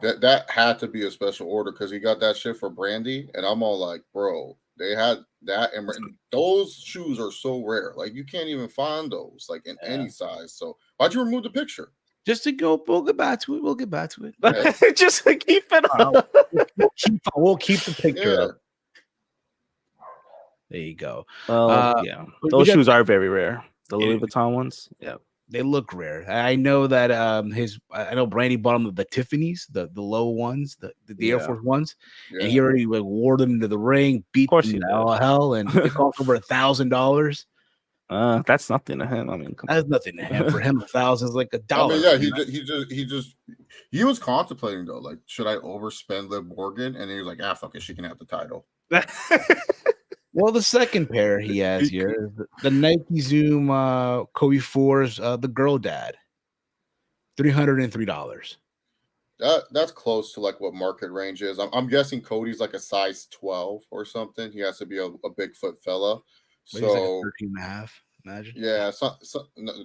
That had to be a special order because he got that shit for Brandy, and I'm all like, bro, they had that, and those shoes are so rare. Like you can't even find those like in any size. So why'd you remove the picture? Just to go, we'll get back to it. Yeah. Just to keep it up. We'll keep the picture up. There you go. Well, yeah, those shoes are very rare. The Louis Vuitton ones, yeah, they look rare. I know that I know Brandy bought them the Tiffany's, the low ones, the Air Force ones, and he already wore them into the ring, beat them to all hell, and it cost over $1,000. That's nothing to him. I mean, that's nothing to him. For him, 1,000 is like $1. I mean, he was contemplating though, like, should I overspend Liv Morgan? And he was like, fuck it, she can have the title. Well, the second pair he has here is the Nike Zoom Kobe 4s, the Girl Dad, $303. That's close to like what market range is. I'm guessing Cody's like a size 12 or something. He has to be a Bigfoot fella. So he's like a 13 and a half, imagine. Yeah,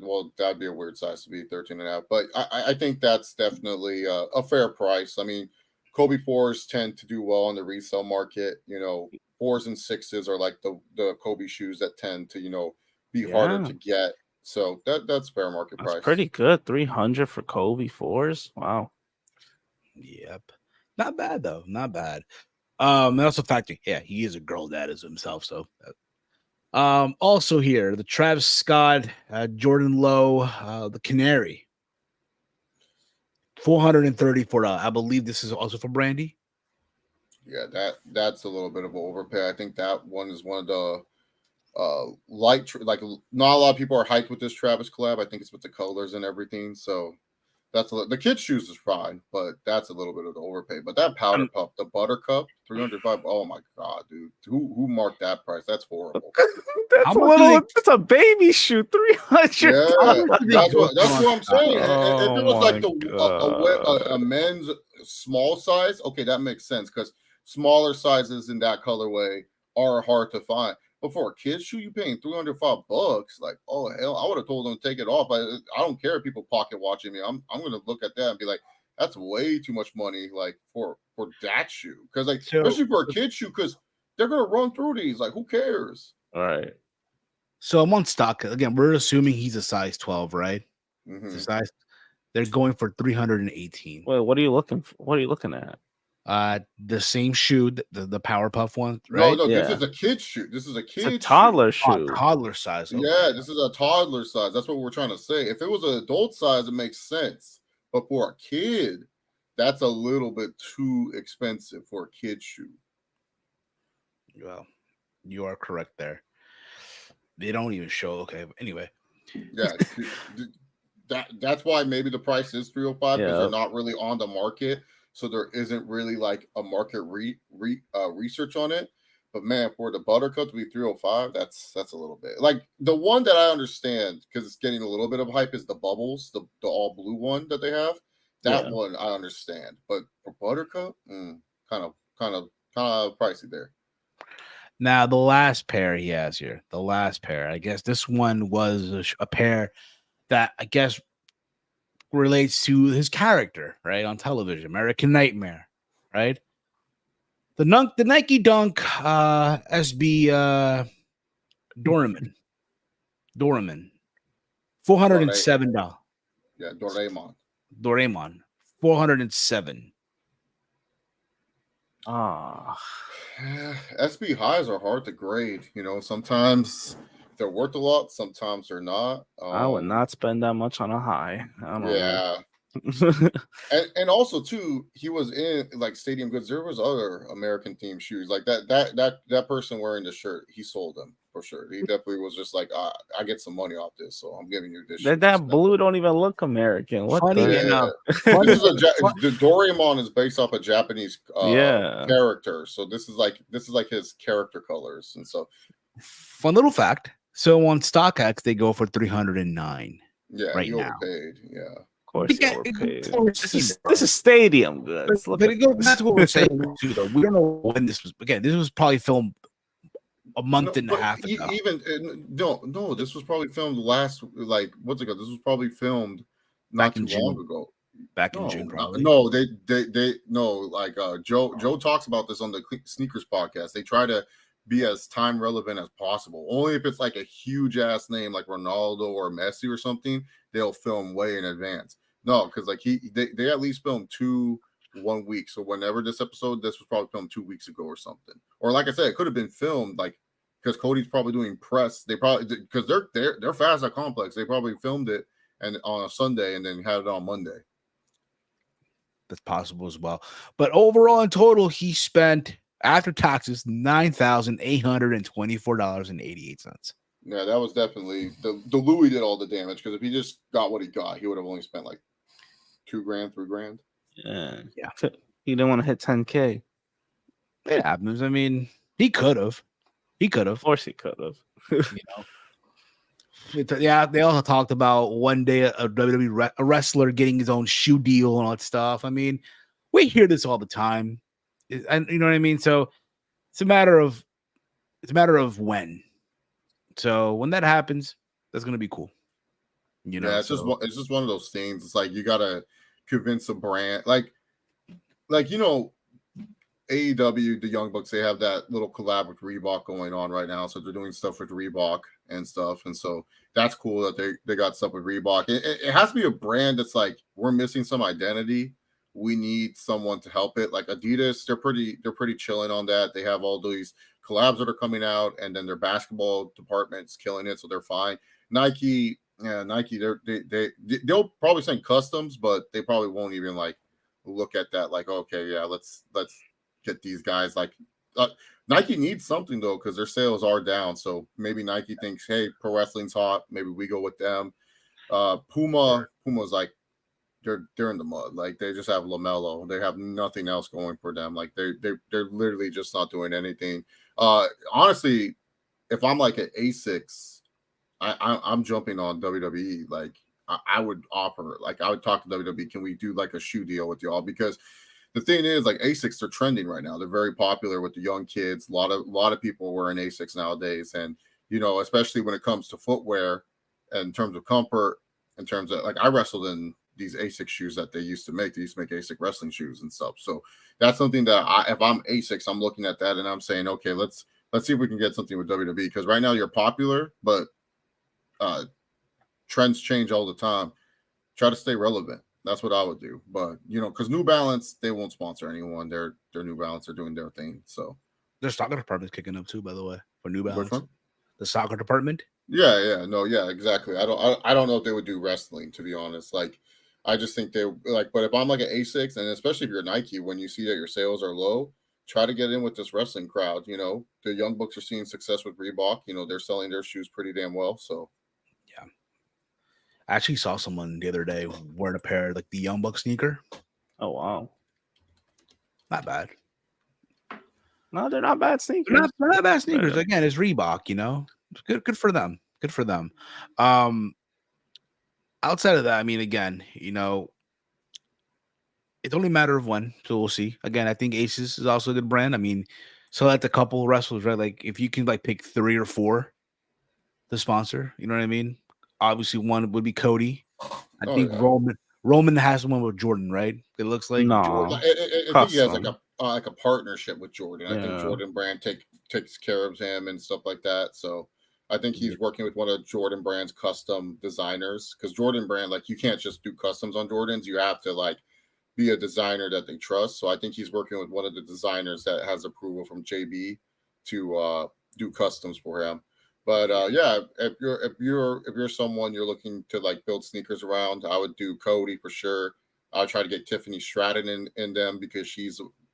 well, that'd be a weird size to be 13 and a half. But I think that's definitely a fair price. I mean, Kobe 4s tend to do well on the resale market. 4s and 6s are like the Kobe shoes that tend to be harder to get. So that's fair market That's price. pretty good. 300 for Kobe 4s. Wow. Yep. Not bad though. Not bad. And also factoring, yeah, he is a girl dad as himself. So also here, the Travis Scott, Jordan Lowe, the Canary. $434. I believe this is also for Brandy. Yeah, that's a little bit of an overpay. I think that one is one of the light like not a lot of people are hyped with this Travis collab. I think it's with the colors and everything. So that's the kids' shoes is fine, but that's a little bit of the overpay. But that powder puff, the Buttercup, 305. Oh my god, dude, who marked that price? That's horrible. That's a baby shoe. 300. Yeah, that's what I'm saying. Oh, if it was like a men's small size, okay, that makes sense because smaller sizes in that colorway are hard to find. But for a kid's shoe, you paying $305. Like, oh hell, I would have told them to take it off. I don't care if people pocket watching me. I'm gonna look at that and be like, that's way too much money, like for that shoe. Because like, especially for a kid's shoe, because they're gonna run through these. Like, who cares? All right. So I'm on stock again. We're assuming he's a size 12, right? Mm-hmm. It's a size. They're going for 318. Wait, what are you looking for? What are you looking at? The same shoe, the Powerpuff one, right? No, this is a kid's shoe. This is a kid's It's a toddler shoe. Toddler size. Okay. Yeah, this is a toddler size. That's what we're trying to say. If it was an adult size, it makes sense. But for a kid, that's a little bit too expensive for a kid's shoe. Well, you are correct there. They don't even show. Okay, but anyway. Yeah, that's why maybe the price is 305 because they're not really on the market. So there isn't really like a market research on it. But man, for the Buttercup to be 305, that's a little bit. Like the one that I understand because it's getting a little bit of hype is the Bubbles, the all blue one that they have. That one I understand. But for Buttercup, kind of pricey there. Now the last pair he has here, I guess this one was a pair that I guess relates to his character, right, on television, American Nightmare, right? The Nike Dunk SB Doraemon, $407. Yeah, Doraemon, $407. SB highs are hard to grade. You know, sometimes they're worth a lot, sometimes they're not. I would not spend that much on a high. I don't know. and also too, he was in like Stadium Goods. There was other American themed shoes like that person wearing the shirt. He sold them for sure. He definitely was just like, I get some money off this, so I'm giving you this. That blue don't even look American. What funny, the the Doraemon is based off a Japanese character, so this is like his character colors, and so fun little fact. So on StockX they go for 309. Yeah, right now. Overpaid. Yeah. This is Stadium Goods. But it goes back to what we're saying too, though. We don't know when this was. Again, this was probably filmed a month and a half ago. No, this was probably filmed last. Like, what's it called? This was probably filmed not too long ago. Back in June, probably. No, they no. Like Joe talks about this on the Sneakers podcast. They try to be as time relevant as possible. Only if it's like a huge ass name like Ronaldo or Messi or something, they'll film way in advance. No, because like they at least filmed 1 week. So whenever this was probably filmed 2 weeks ago or something. Or like I said, it could have been filmed like because Cody's probably doing press. They probably because they're fast at Complex. They probably filmed it and on a Sunday and then had it on Monday. That's possible as well. But overall, in total, he spent after taxes $9,824.88. Yeah, that was definitely the Louis did all the damage because if he just got what he got, he would have only spent like $2,000, $3,000. Yeah. He didn't want to hit 10K. It happens. I mean, he could have. Of course, he could have. Yeah, they also talked about one day a WWE wrestler getting his own shoe deal and all that stuff. I mean, we hear this all the time. And you know what I mean? So it's a matter of when. So when that happens, that's gonna be cool. You know, it's just one of those things. It's like you gotta convince a brand, like AEW, the Young Bucks, they have that little collab with Reebok going on right now. So they're doing stuff with Reebok and stuff. And so that's cool that they got stuff with Reebok. It has to be a brand that's like, we're missing some identity. We need someone to help it. Like Adidas, they're pretty chilling on that. They have all these collabs that are coming out, and then their basketball department's killing it, so they're fine. Nike, they'll probably send customs, but they probably won't even like look at that like, okay, yeah, let's get these guys. Like Nike needs something though, because their sales are down. So maybe Nike thinks, hey, pro wrestling's hot, maybe we go with them. Puma's like, they're in the mud. Like they just have LaMelo. They have nothing else going for them. Like they're literally just not doing anything. Honestly, if I'm like an A6, I'm jumping on WWE. Like I would offer, like I would talk to WWE. Can we do like a shoe deal with y'all? Because the thing is, like Asics are trending right now. They're very popular with the young kids. A lot of people wearing Asics nowadays, and especially when it comes to footwear, in terms of comfort, in terms of like I wrestled in these ASIC shoes that they used to make. They used to make ASIC wrestling shoes and stuff. So that's something that if I'm ASICs, I'm looking at that and I'm saying, okay, let's see if we can get something with WWE, because right now you're popular, but trends change all the time. Try to stay relevant. That's what I would do. But because New Balance, they won't sponsor anyone. They're New Balance are doing their thing. So their soccer department's kicking up too, by the way, for New Balance. The soccer department. Yeah, exactly. I don't know if they would do wrestling, to be honest. Like, I just think they like. But if I'm like an A6, and especially if you're Nike, when you see that your sales are low, try to get in with this wrestling crowd. The Young Bucks are seeing success with Reebok. They're selling their shoes pretty damn well. So, yeah. I actually saw someone the other day wearing a pair like the Young Buck sneaker. Oh wow, not bad. No, they're not bad sneakers. They're not bad sneakers. Again, it's Reebok. Good for them. Good for them. Outside of that, I mean, again, it's only a matter of when, so we'll see. Again, I think Aces is also a good brand. I mean, select a couple wrestlers, right? Like if you can like pick 3 or 4 to sponsor, you know what I mean? Obviously, one would be Cody. I think Roman has one with Jordan, right? It looks like Jordan. I think he has like a partnership with Jordan. I think Jordan brand takes care of him and stuff like that. So I think he's working with one of Jordan brand's custom designers, because Jordan brand, like you can't just do customs on Jordans. You have to like be a designer that they trust. So I think he's working with one of the designers that has approval from JB to do customs for him. But if you're someone you're looking to like build sneakers around, I would do Cody for sure. I'll try to get Tiffany Stratton in them, because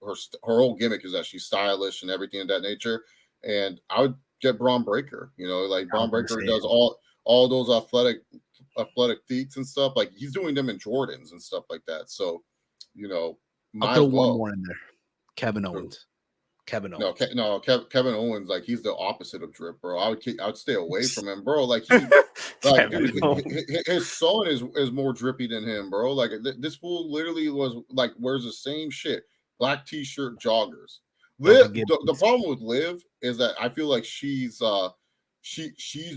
her whole gimmick is that she's stylish and everything of that nature. And I would get Braun Breaker. Like Braun Breaker does all those athletic feats and stuff. Like he's doing them in Jordans and stuff like that. So I'll throw one more in there. Kevin Owens. Kevin Owens, like he's the opposite of drip, bro. I would stay away from him, bro. Like his son is more drippy than him, bro. Like this fool literally was like wears the same shit, black t-shirt, joggers. Liv, the problem with Liv is that I feel like she's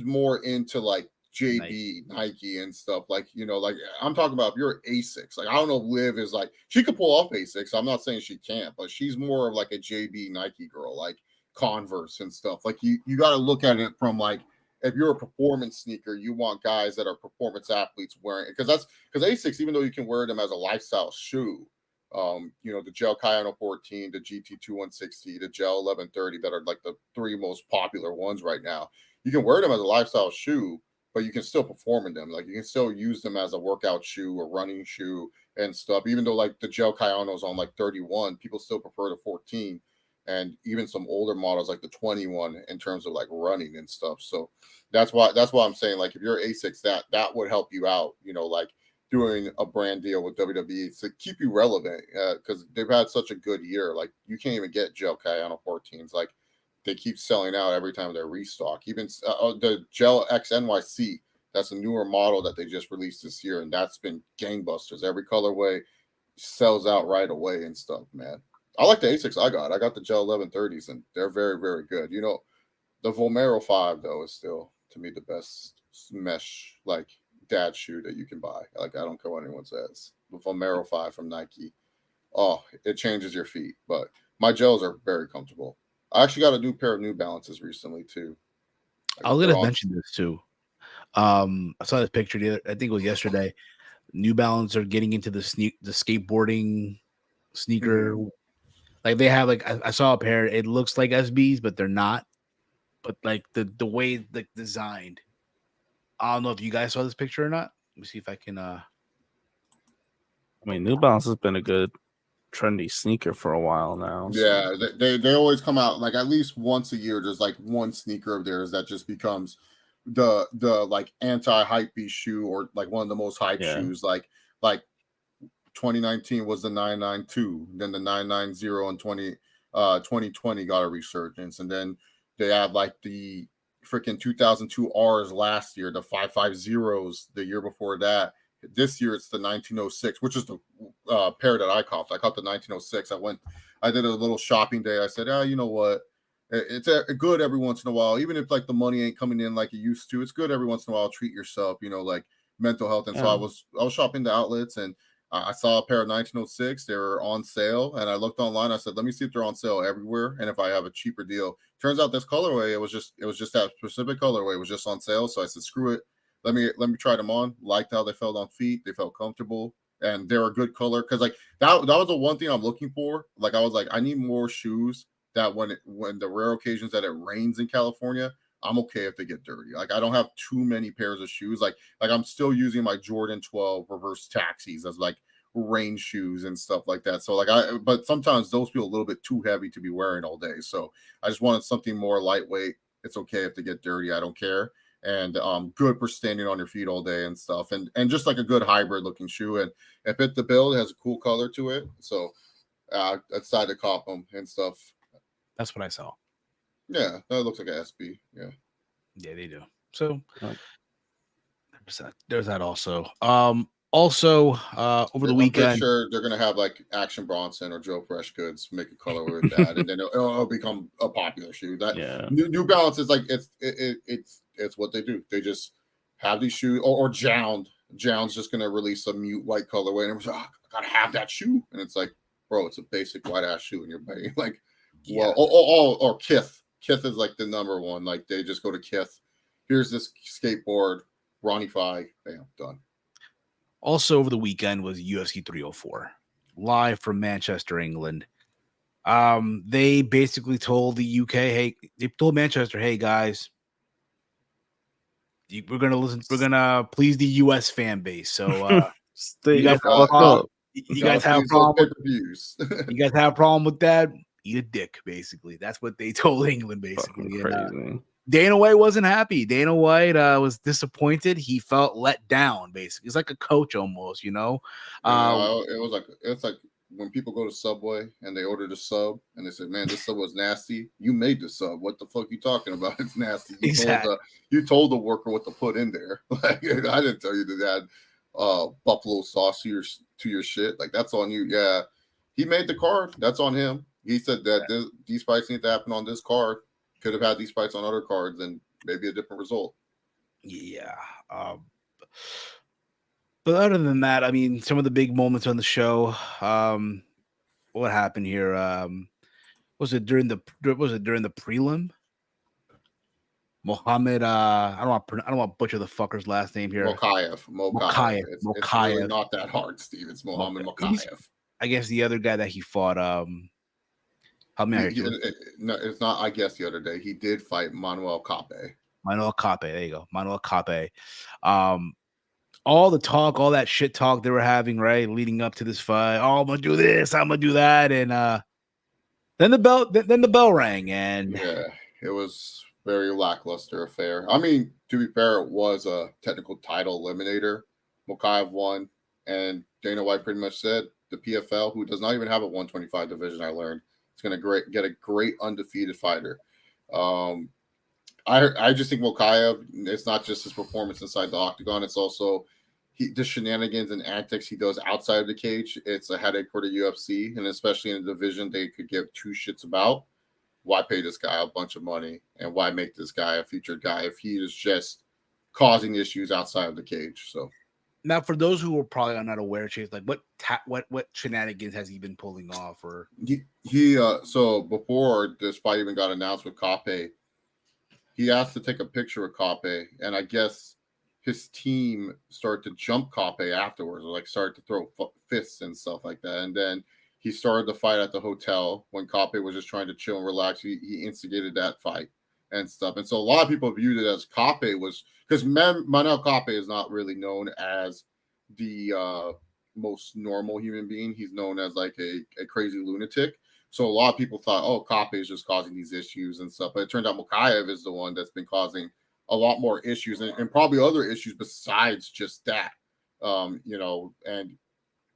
more into like JB Nike and stuff, like like I'm talking about if you're A6, like I don't know if Liv is like, she could pull off A6, I'm not saying she can't, but she's more of like a JB Nike girl, like Converse and stuff. Like you got to look at it from like, if you're a performance sneaker, you want guys that are performance athletes wearing it, because A6, even though you can wear them as a lifestyle shoe, the Gel Kayano 14, the GT 2160, the Gel 1130, that are like the 3 most popular ones right now. You can wear them as a lifestyle shoe, but you can still perform in them. Like you can still use them as a workout shoe or running shoe and stuff. Even though like the Gel Kayano's on like 31, people still prefer the 14, and even some older models like the 21 in terms of like running and stuff. So that's why I'm saying, like if you're A6, that would help you out. Like doing a brand deal with WWE to keep you relevant, because they've had such a good year. Like you can't even get Gel Kayano 14s. Like they keep selling out every time they restock. Even the Gel X NYC, that's a newer model that they just released this year, and that's been gangbusters. Every colorway sells out right away and stuff, man. I like the Asics I got the Gel 1130s, and they're very, very good. The Vomero 5, though, is still, to me, the best mesh, like, dad shoe that you can buy. Like, I don't care what anyone says. The Vomero 5 from Nike. Oh, it changes your feet. But My gels are very comfortable. I actually got a new pair of New Balances recently too. I was gonna mention this too. I saw this picture I think it was yesterday. New Balance are getting into the skateboarding sneaker. Like they have I saw a pair. It looks like SBs, but they're not. But like the way designed. I don't know if you guys saw this picture or not. Let me see if I can. I mean, New Balance has been a good trendy sneaker for a while now. So. Yeah, they always come out like at least once a year. There's like one sneaker of theirs that just becomes the like anti-hype beast shoe, or like one of the most hype shoes. Like 2019 was the 992, then the 990 and 2020 got a resurgence, and then they had like the freaking 2002 R's last year, the 550s the year before that. This year it's the 1906, which is the pair that I caught. I caught the 1906. I did a little shopping day. I said, you know what? It's good every once in a while, even if like the money ain't coming in like it used to. It's good every once in a while. Treat yourself, like mental health. And so I was shopping the outlets, and I saw a pair of 1906. They were on sale, and I looked online. I said, let me see if they're on sale everywhere, and if I have a cheaper deal. Turns out this colorway, it was just that specific colorway was just on sale. So I said, screw it. Let me try them on. Liked how they felt on feet. They felt comfortable, and they're a good color. Because like that was the one thing I'm looking for. Like I was like, I need more shoes that when the rare occasions that it rains in California, I'm okay if they get dirty. Like I don't have too many pairs of shoes. Like I'm still using my Jordan 12 reverse taxis as like rain shoes and stuff like that. So but sometimes those feel a little bit too heavy to be wearing all day. So I just wanted something more lightweight. It's okay if they get dirty. I don't care. And good for standing on your feet all day and stuff. And just like a good hybrid looking shoe. And it fit the bill. It has a cool color to it. So I decided to cop them and stuff. That's what I saw. Yeah, that looks like an SB. Yeah. Yeah, they do. So there's that also. Also, over the weekend, I'm sure they're gonna have like Action Bronson or Joe Fresh Goods make a color with that, and then it'll become a popular shoe. That New Balance is like it's what they do. They just have these shoes, or Jound. Jound's just gonna release a mute white colorway, and everyone's like, I gotta have that shoe, and it's like, bro, it's a basic white ass shoe, and you're paying like, well, or Kith. Kith is like the number one. Like they just go to Kith. Here's this skateboard, Ronnie Fi, bam, done. Also over the weekend was UFC 304, live from Manchester, England. They basically told the UK, they told Manchester, hey guys, we're gonna please the US fan base. So you guys have a problem. You guys have a problem with that? Eat a dick, basically. That's what they told England, basically. And, Dana White wasn't happy. Dana White was disappointed. He felt let down, basically. He's like a coach almost, it's like when people go to Subway and they order the sub and they say, man, this sub was nasty. You made the sub. What the fuck you talking about? It's nasty. You told the worker what to put in there. Like I didn't tell you to add buffalo sauce to your shit. Like that's on you. Yeah. He made the card. That's on him. He said that these fights need to happen on this card. Could have had these fights on other cards and maybe a different result. Yeah. But other than that, I mean, some of the big moments on the show. What happened here? Was it during the prelim? Mohammed, I don't want to butcher the fucker's last name here. Mokaev. It's really not that hard, Steve. It's Mohammed Mokaev. I guess the other guy that he fought. No, it's not. I guess the other day he did fight Manuel Cape. There you go, Manuel Cape. All the talk, all that shit talk they were having, right, leading up to this fight. Oh, I'm gonna do this, I'm gonna do that, and then the bell rang, and yeah, it was very lackluster affair. I mean, to be fair, it was a technical title eliminator. Mokaev won, and Dana White pretty much said the PFL, who does not even have a 125 division, I learned. It's going to get a great undefeated fighter. I just think Mokaev, it's not just his performance inside the octagon. It's also the shenanigans and antics he does outside of the cage. It's a headache for the UFC, and especially in a division they could give two shits about. Why pay this guy a bunch of money, and why make this guy a featured guy if he is just causing issues outside of the cage? So, Now, for those who are probably not aware, Chase, like what shenanigans has he been pulling off? Or so before this fight even got announced with Kape, he asked to take a picture with Kape, and I guess his team started to jump Kape afterwards, or like started to throw fists and stuff like that. And then he started the fight at the hotel when Kape was just trying to chill and relax. He instigated that fight and stuff. And so a lot of people viewed it as Kape was, because Manel Kape is not really known as the most normal human being. He's known as like a crazy lunatic. So a lot of people thought, oh, Kape is just causing these issues and stuff. But it turned out Mokaev is the one that's been causing a lot more issues and probably other issues besides just that. And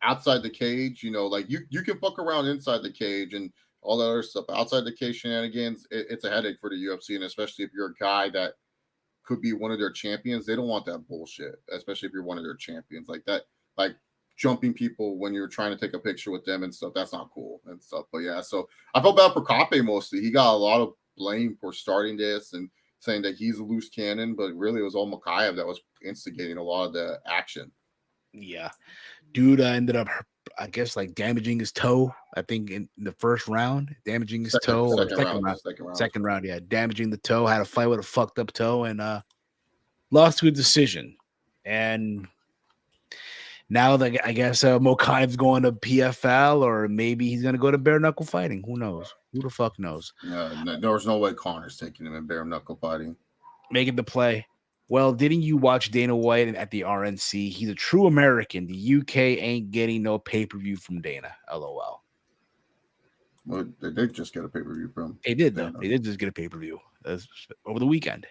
outside the cage, like you can fuck around inside the cage and all that other stuff. Outside the cage shenanigans, it's a headache for the UFC, and especially if you're a guy that could be one of their champions, they don't want that bullshit, especially if you're one of their champions like that. Like jumping people when you're trying to take a picture with them and stuff, that's not cool and stuff. But yeah, so I felt bad for Kape mostly. He got a lot of blame for starting this and saying that he's a loose cannon, but really it was all Mokaev that was instigating a lot of the action. Yeah, dude ended up, I guess, like damaging his toe. I think in the first round, damaging his toe. Second round, yeah, damaging the toe. Had a fight with a fucked up toe and lost to a decision. And now that I guess Mokaev's going to PFL, or maybe he's going to go to bare knuckle fighting. Who knows? Who the fuck knows? There was no way Connor's taking him in bare knuckle fighting. Making the play. Well, didn't you watch Dana White at the RNC? He's a true American. The UK ain't getting no pay-per-view from Dana. LOL. Well, they did just get a pay-per-view from. They did, though. They did just get a pay-per-view over the weekend.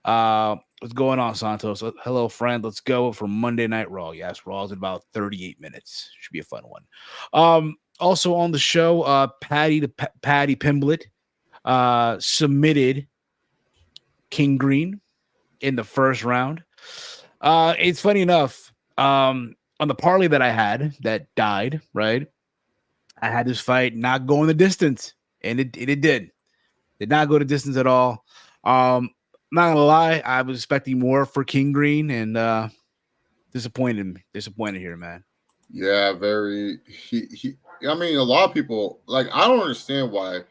What's going on, Santos? Hello, friend. Let's go for Monday Night Raw. Yes, Raw's in about 38 minutes. Should be a fun one. Also on the show, Patty Pimblett submitted King Green in the first round. It's funny enough, on the parlay that I had that died, right? I had this fight not going the distance, and it did not go the distance at all. Not gonna lie, I was expecting more for King Green, and disappointed here, man. Yeah, very. I mean, a lot of people, like, I don't understand why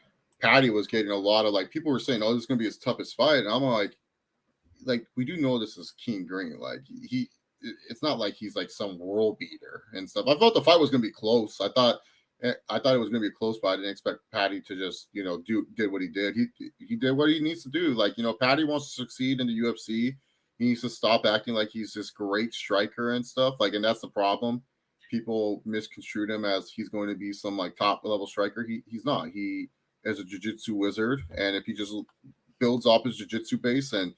Patty was getting a lot of, like, people were saying, oh, this is gonna be his toughest fight, and I'm like, we do know this is King Green. Like, it's not like he's like some world beater and stuff. I thought the fight was gonna be close. I thought it was gonna be a close fight. I didn't expect Patty to just, did what he did. He did what he needs to do. Like, Patty wants to succeed in the UFC. He needs to stop acting like he's this great striker and stuff. Like, and that's the problem. People misconstrued him as he's going to be some like top level striker. He's not. He is a jiu-jitsu wizard, and if he just builds up his jiu-jitsu base and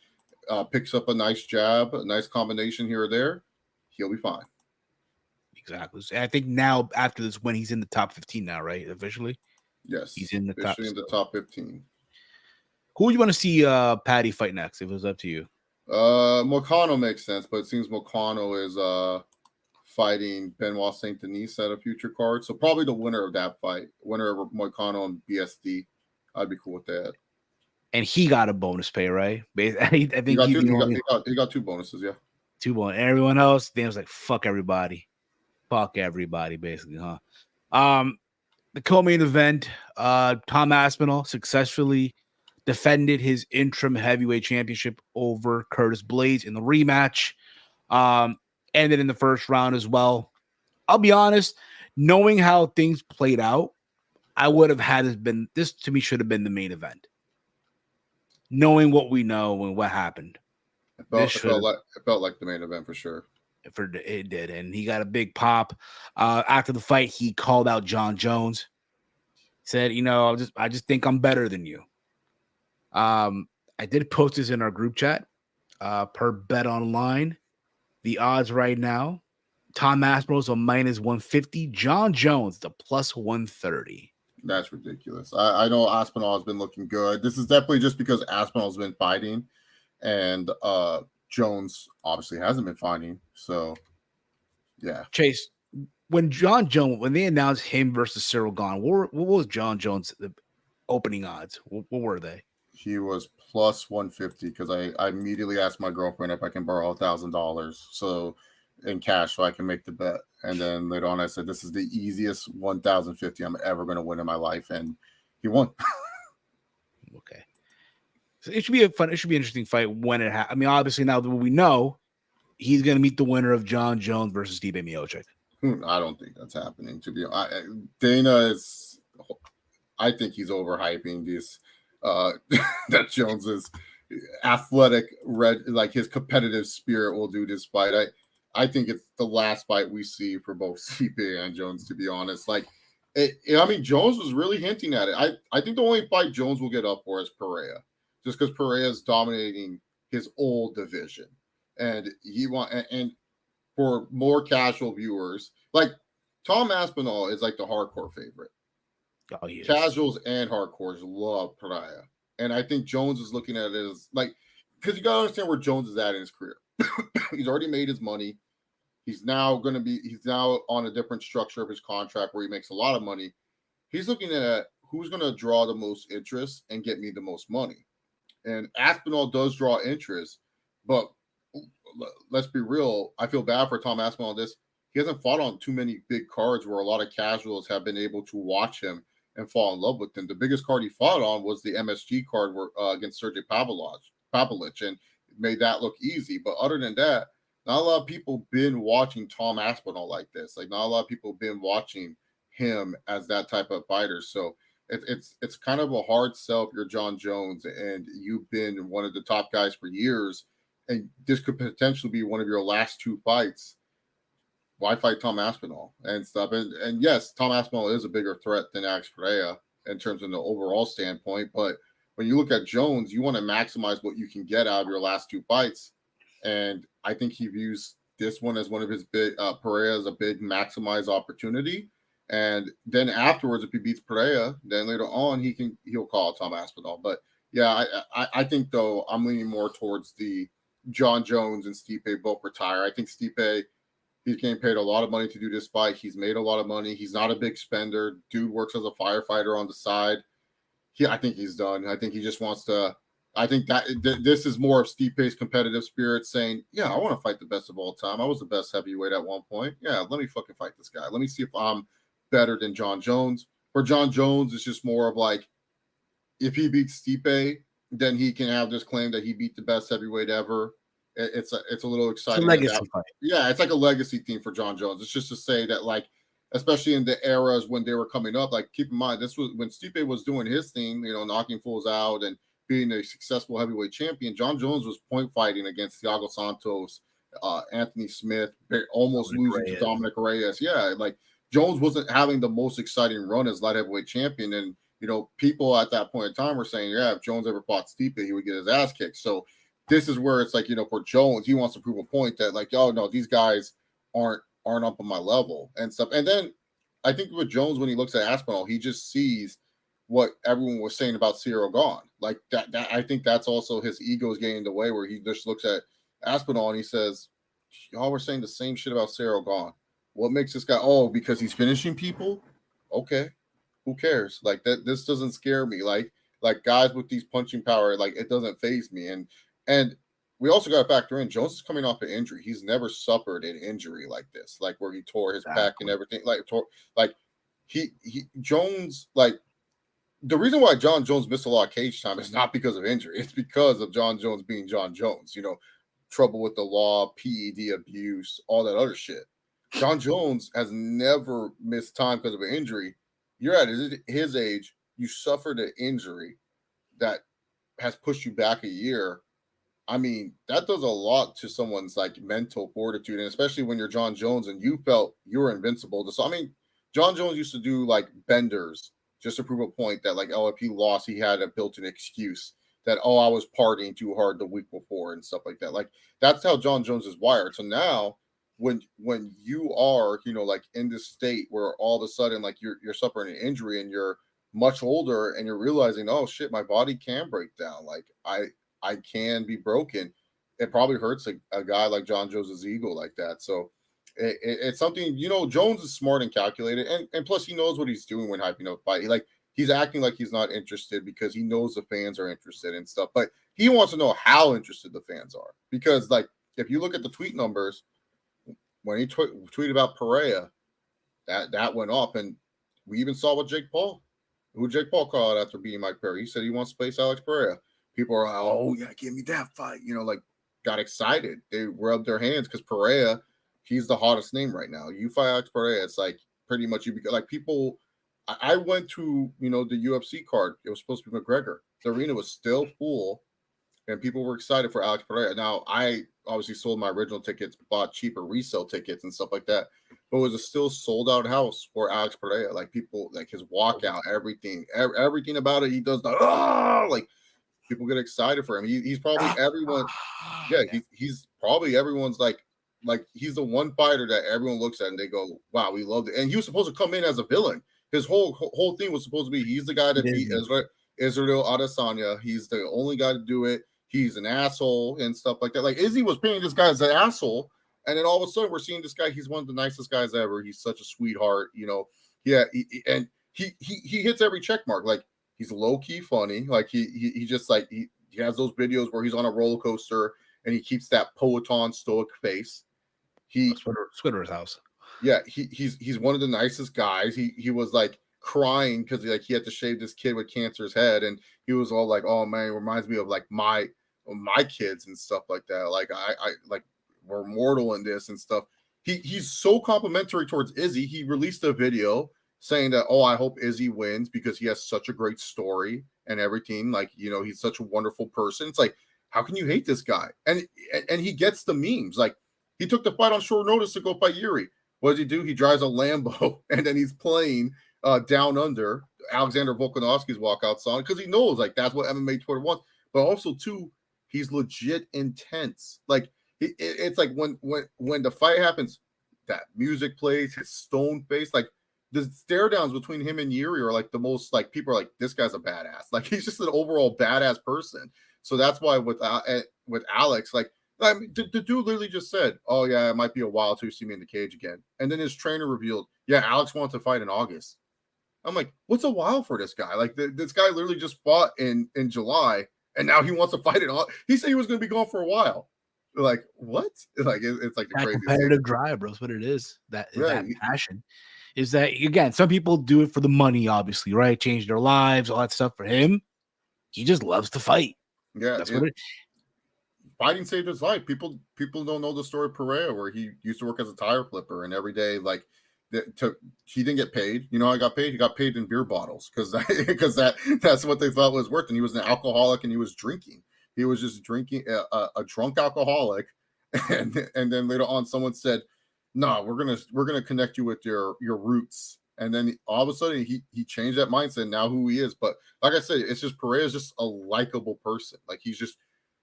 picks up a nice jab, a nice combination here or there, he'll be fine. Exactly. I think now after this win, he's in the top 15 now, right? Officially? Yes. He's in the top 15. Who would you want to see Patty fight next if it was up to you? Moicano makes sense, but it seems Moicano is fighting Benoit Saint Denis at a future card. So probably the winner of that fight, winner of Moicano and BSD. I'd be cool with that. And he got a bonus pay, right? I think he got two bonuses, yeah. 2 bonus. Everyone else, they was like, fuck everybody. Fuck everybody, basically, huh? The co-main event, Tom Aspinall successfully defended his interim heavyweight championship over Curtis Blades in the rematch. Ended in the first round as well. I'll be honest, knowing how things played out, I would have had this to me should have been the main event. Knowing what we know and what happened. It felt like the main event for sure. It did, and he got a big pop. After the fight, he called out John Jones. Said, I just think I'm better than you. I did post this in our group chat. Per Bet Online, the odds right now, Tom Aspinall's a minus 150. John Jones, the plus 130. That's ridiculous. I know Aspinall has been looking good. This is definitely just because Aspinall's been fighting, and Jones obviously hasn't been fighting. So, yeah. Chase, when they announced him versus Cyril Gahn, what was John Jones' opening odds? What were they? He was plus 150 because I immediately asked my girlfriend if I can borrow $1,000. So in cash so I can make the bet. And then later on, I said, this is the easiest 1,050 I'm ever going to win in my life. And he won. Okay. So it should be an interesting fight when it happens. I mean, obviously now that we know he's going to meet the winner of John Jones versus Stipe Miocic. I don't think that's happening, to be honest. Dana is, I think he's overhyping this, that Jones is athletic, like his competitive spirit will do this fight. I think it's the last fight we see for both Stipe and Jones, to be honest. Like, I mean, Jones was really hinting at it. I think the only fight Jones will get up for is Pereira, just because Pereira is dominating his old division, and and for more casual viewers, like Tom Aspinall is like the hardcore favorite. Oh, yes. Casuals and hardcores love Pereira, and I think Jones is looking at it as like, because you gotta understand where Jones is at in his career. He's already made his money. He's now on a different structure of his contract where he makes a lot of money. He's looking at who's going to draw the most interest and get me the most money. And Aspinall does draw interest, but let's be real. I feel bad for Tom Aspinall on this. He hasn't fought on too many big cards where a lot of casuals have been able to watch him and fall in love with him. The biggest card he fought on was the MSG card against Sergey Pavlovich, and made that look easy. But other than that, not a lot of people been watching Tom Aspinall like this. Like, not a lot of people been watching him as that type of fighter. So it's kind of a hard sell if you're John Jones and you've been one of the top guys for years, and this could potentially be one of your last two fights. Why fight Tom Aspinall and stuff? And yes, Tom Aspinall is a bigger threat than Alex Pereira in terms of the overall standpoint. But when you look at Jones, you want to maximize what you can get out of your last two fights. And I think he views this one as one of his big Pereira as a big maximized opportunity. And then afterwards, if he beats Pereira, then later on he'll call Tom Aspinall. But yeah, I think though I'm leaning more towards the John Jones and Stipe both retire. I think Stipe, he's getting paid a lot of money to do this fight. He's made a lot of money. He's not a big spender. Dude works as a firefighter on the side. I think he's done. I think he just wants to. I think that this is more of Stipe's competitive spirit saying, yeah, I want to fight the best of all time. I was the best heavyweight at one point. Yeah, let me fucking fight this guy. Let me see if I'm better than John Jones. For John Jones, it's just more of like, if he beats Stipe, then he can have this claim that he beat the best heavyweight ever. It's a little exciting. It's a legacy fight. Yeah, it's like a legacy theme for John Jones. It's just to say that, like, especially in the eras when they were coming up, like, keep in mind, this was when Stipe was doing his thing, knocking fools out and being a successful heavyweight champion. John Jones was point fighting against Thiago Santos, Anthony Smith, almost losing to Dominic Reyes. Yeah, like, Jones wasn't having the most exciting run as light heavyweight champion. And, people at that point in time were saying, yeah, if Jones ever fought Stipe, he would get his ass kicked. So this is where it's like, for Jones, he wants to prove a point that, like, oh, no, these guys aren't up on my level and stuff. And then I think with Jones, when he looks at Aspinall, he just sees what everyone was saying about Ciryl Gane. Like that I think that's also his ego is getting in the way, where he just looks at Aspinall and he says, y'all were saying the same shit about Ciryl Gane. What makes this guy? Oh, because he's finishing people? Okay. Who cares? Like that, this doesn't scare me. Like guys with these punching power, like, it doesn't faze me. And we also got to factor in Jones is coming off an injury. He's never suffered an injury like this, like where he tore his back and everything. Jones, like, the reason why John Jones missed a lot of cage time is not because of injury. It's because of John Jones being John Jones, trouble with the law, PED abuse, all that other shit. John Jones has never missed time because of an injury. You're at his age, you suffered an injury that has pushed you back a year. I mean, that does a lot to someone's, like, mental fortitude, and especially when you're John Jones and you felt you were invincible. So, I mean, John Jones used to do, like, benders just to prove a point that, like, oh, if he lost, he had a built-in excuse that, oh, I was partying too hard the week before and stuff like that. Like, that's how John Jones is wired. So now, when you are, like, in this state where all of a sudden, like, you're suffering an injury and you're much older and you're realizing, oh shit, my body can break down. Like, I can be broken. It probably hurts a guy like John Jones' ego like that. So it's something, Jones is smart and calculated. And plus he knows what he's doing when hyping up fight. He's acting like he's not interested because he knows the fans are interested and stuff. But he wants to know how interested the fans are. Because, like, if you look at the tweet numbers, when he tweeted about Pereira, that went off, and we even saw what Jake Paul called after beating Mike Perry. He said he wants to face Alex Pereira. People are like, oh yeah, give me that fight. Like got excited. They rubbed their hands because Pereira, he's the hottest name right now. You fight Alex Pereira, it's like pretty much like people. I went to the UFC card. It was supposed to be McGregor. The arena was still full, and people were excited for Alex Pereira. Now I obviously sold my original tickets, bought cheaper resale tickets and stuff like that, but it was a still sold out house for Alex Pereira. Like people, like his walkout, everything about it. He does like people get excited for him. He's probably everyone. Yeah, he's probably everyone's like he's the one fighter that everyone looks at and they go, wow, we loved it. And he was supposed to come in as a villain. His whole thing was supposed to be he's the guy that beat Israel Adesanya. He's the only guy to do it. He's an asshole and stuff like that. Like Izzy was painting this guy as an asshole, and then all of a sudden we're seeing this guy. He's one of the nicest guys ever. He's such a sweetheart, Yeah, he hits every check mark. Like he's low key funny. Like he just like he has those videos where he's on a roller coaster and he keeps that Poeton stoic face. Twitter's house. Yeah, he's one of the nicest guys. He was like crying because he had to shave this kid with cancer's head, and he was all like, "Oh man, it reminds me of like my kids and stuff like that. Like I like we're mortal in this and stuff." He's so complimentary towards Izzy. He released a video saying that, "Oh, I hope Izzy wins because he has such a great story and everything. Like he's such a wonderful person." It's like, how can you hate this guy? And he gets the memes. Like he took the fight on short notice to go fight Yuri. What does he do? He drives a Lambo and then he's playing Down Under, Alexander Volkanovski's walkout song, because he knows like that's what MMA Twitter wants. But also too, he's legit intense. Like it's like when the fight happens, that music plays, his stone face, like the stare downs between him and Yuri are like the most like people are like, this guy's a badass. Like he's just an overall badass person. So that's why with Alex, like. I mean, the dude literally just said, "Oh yeah, it might be a while till you see me in the cage again." And then his trainer revealed, "Yeah, Alex wants to fight in August." I'm like, "What's a while for this guy? Like this guy literally just fought in July, and now he wants to fight in August. He said he was going to be gone for a while. Like what? Like it's like the that crazy competitive drive, bro. That's what it is. That passion is that again. Some people do it for the money, obviously, right? Change their lives, all that stuff. For him, he just loves to fight. Yeah, that's what it. Fighting saved his life. People don't know the story of Pereira, where he used to work as a tire flipper, and every day, like, he didn't get paid. You know, I got paid. He got paid in beer bottles because that's what they thought was worth. And he was an alcoholic, and he was drinking. He was just drinking a drunk alcoholic, and then later on, someone said, "No, we're gonna connect you with your roots." And then all of a sudden, he changed that mindset. Now who he is, but like I said, it's just Pereira's just a likable person. Like he's just.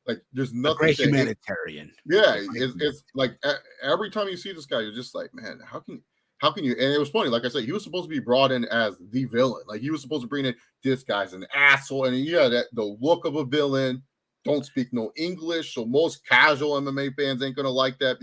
Like there's nothing. A great humanitarian. Yeah, it's like every time you see this guy, you're just like, man, how can you? And it was funny. Like I said, he was supposed to be brought in as the villain. Like he was supposed to bring in this guy's an asshole, and the look of a villain. Don't speak no English, so most casual MMA fans ain't gonna like that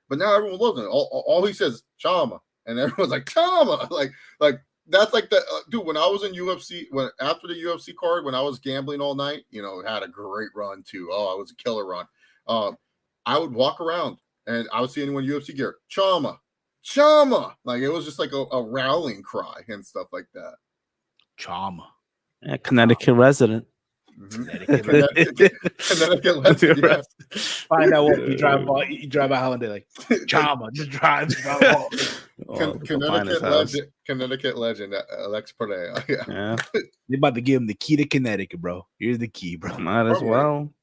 But now everyone loves him. All he says, "Chama," and everyone's like, "Chama," like. That's like the dude. When I was in UFC, after the UFC card, when I was gambling all night, had a great run too. Oh, it was a killer run. I would walk around and I would see anyone UFC gear, Chama, like it was just like a rallying cry and stuff like that. Chama, Connecticut resident. Connecticut resident. Yes. Find out what you drive by Holiday like Chama, just drive. Connecticut legend, Alex Pereira. Yeah. They're about to give him the key to Connecticut, bro. Here's the key, bro. Might as well.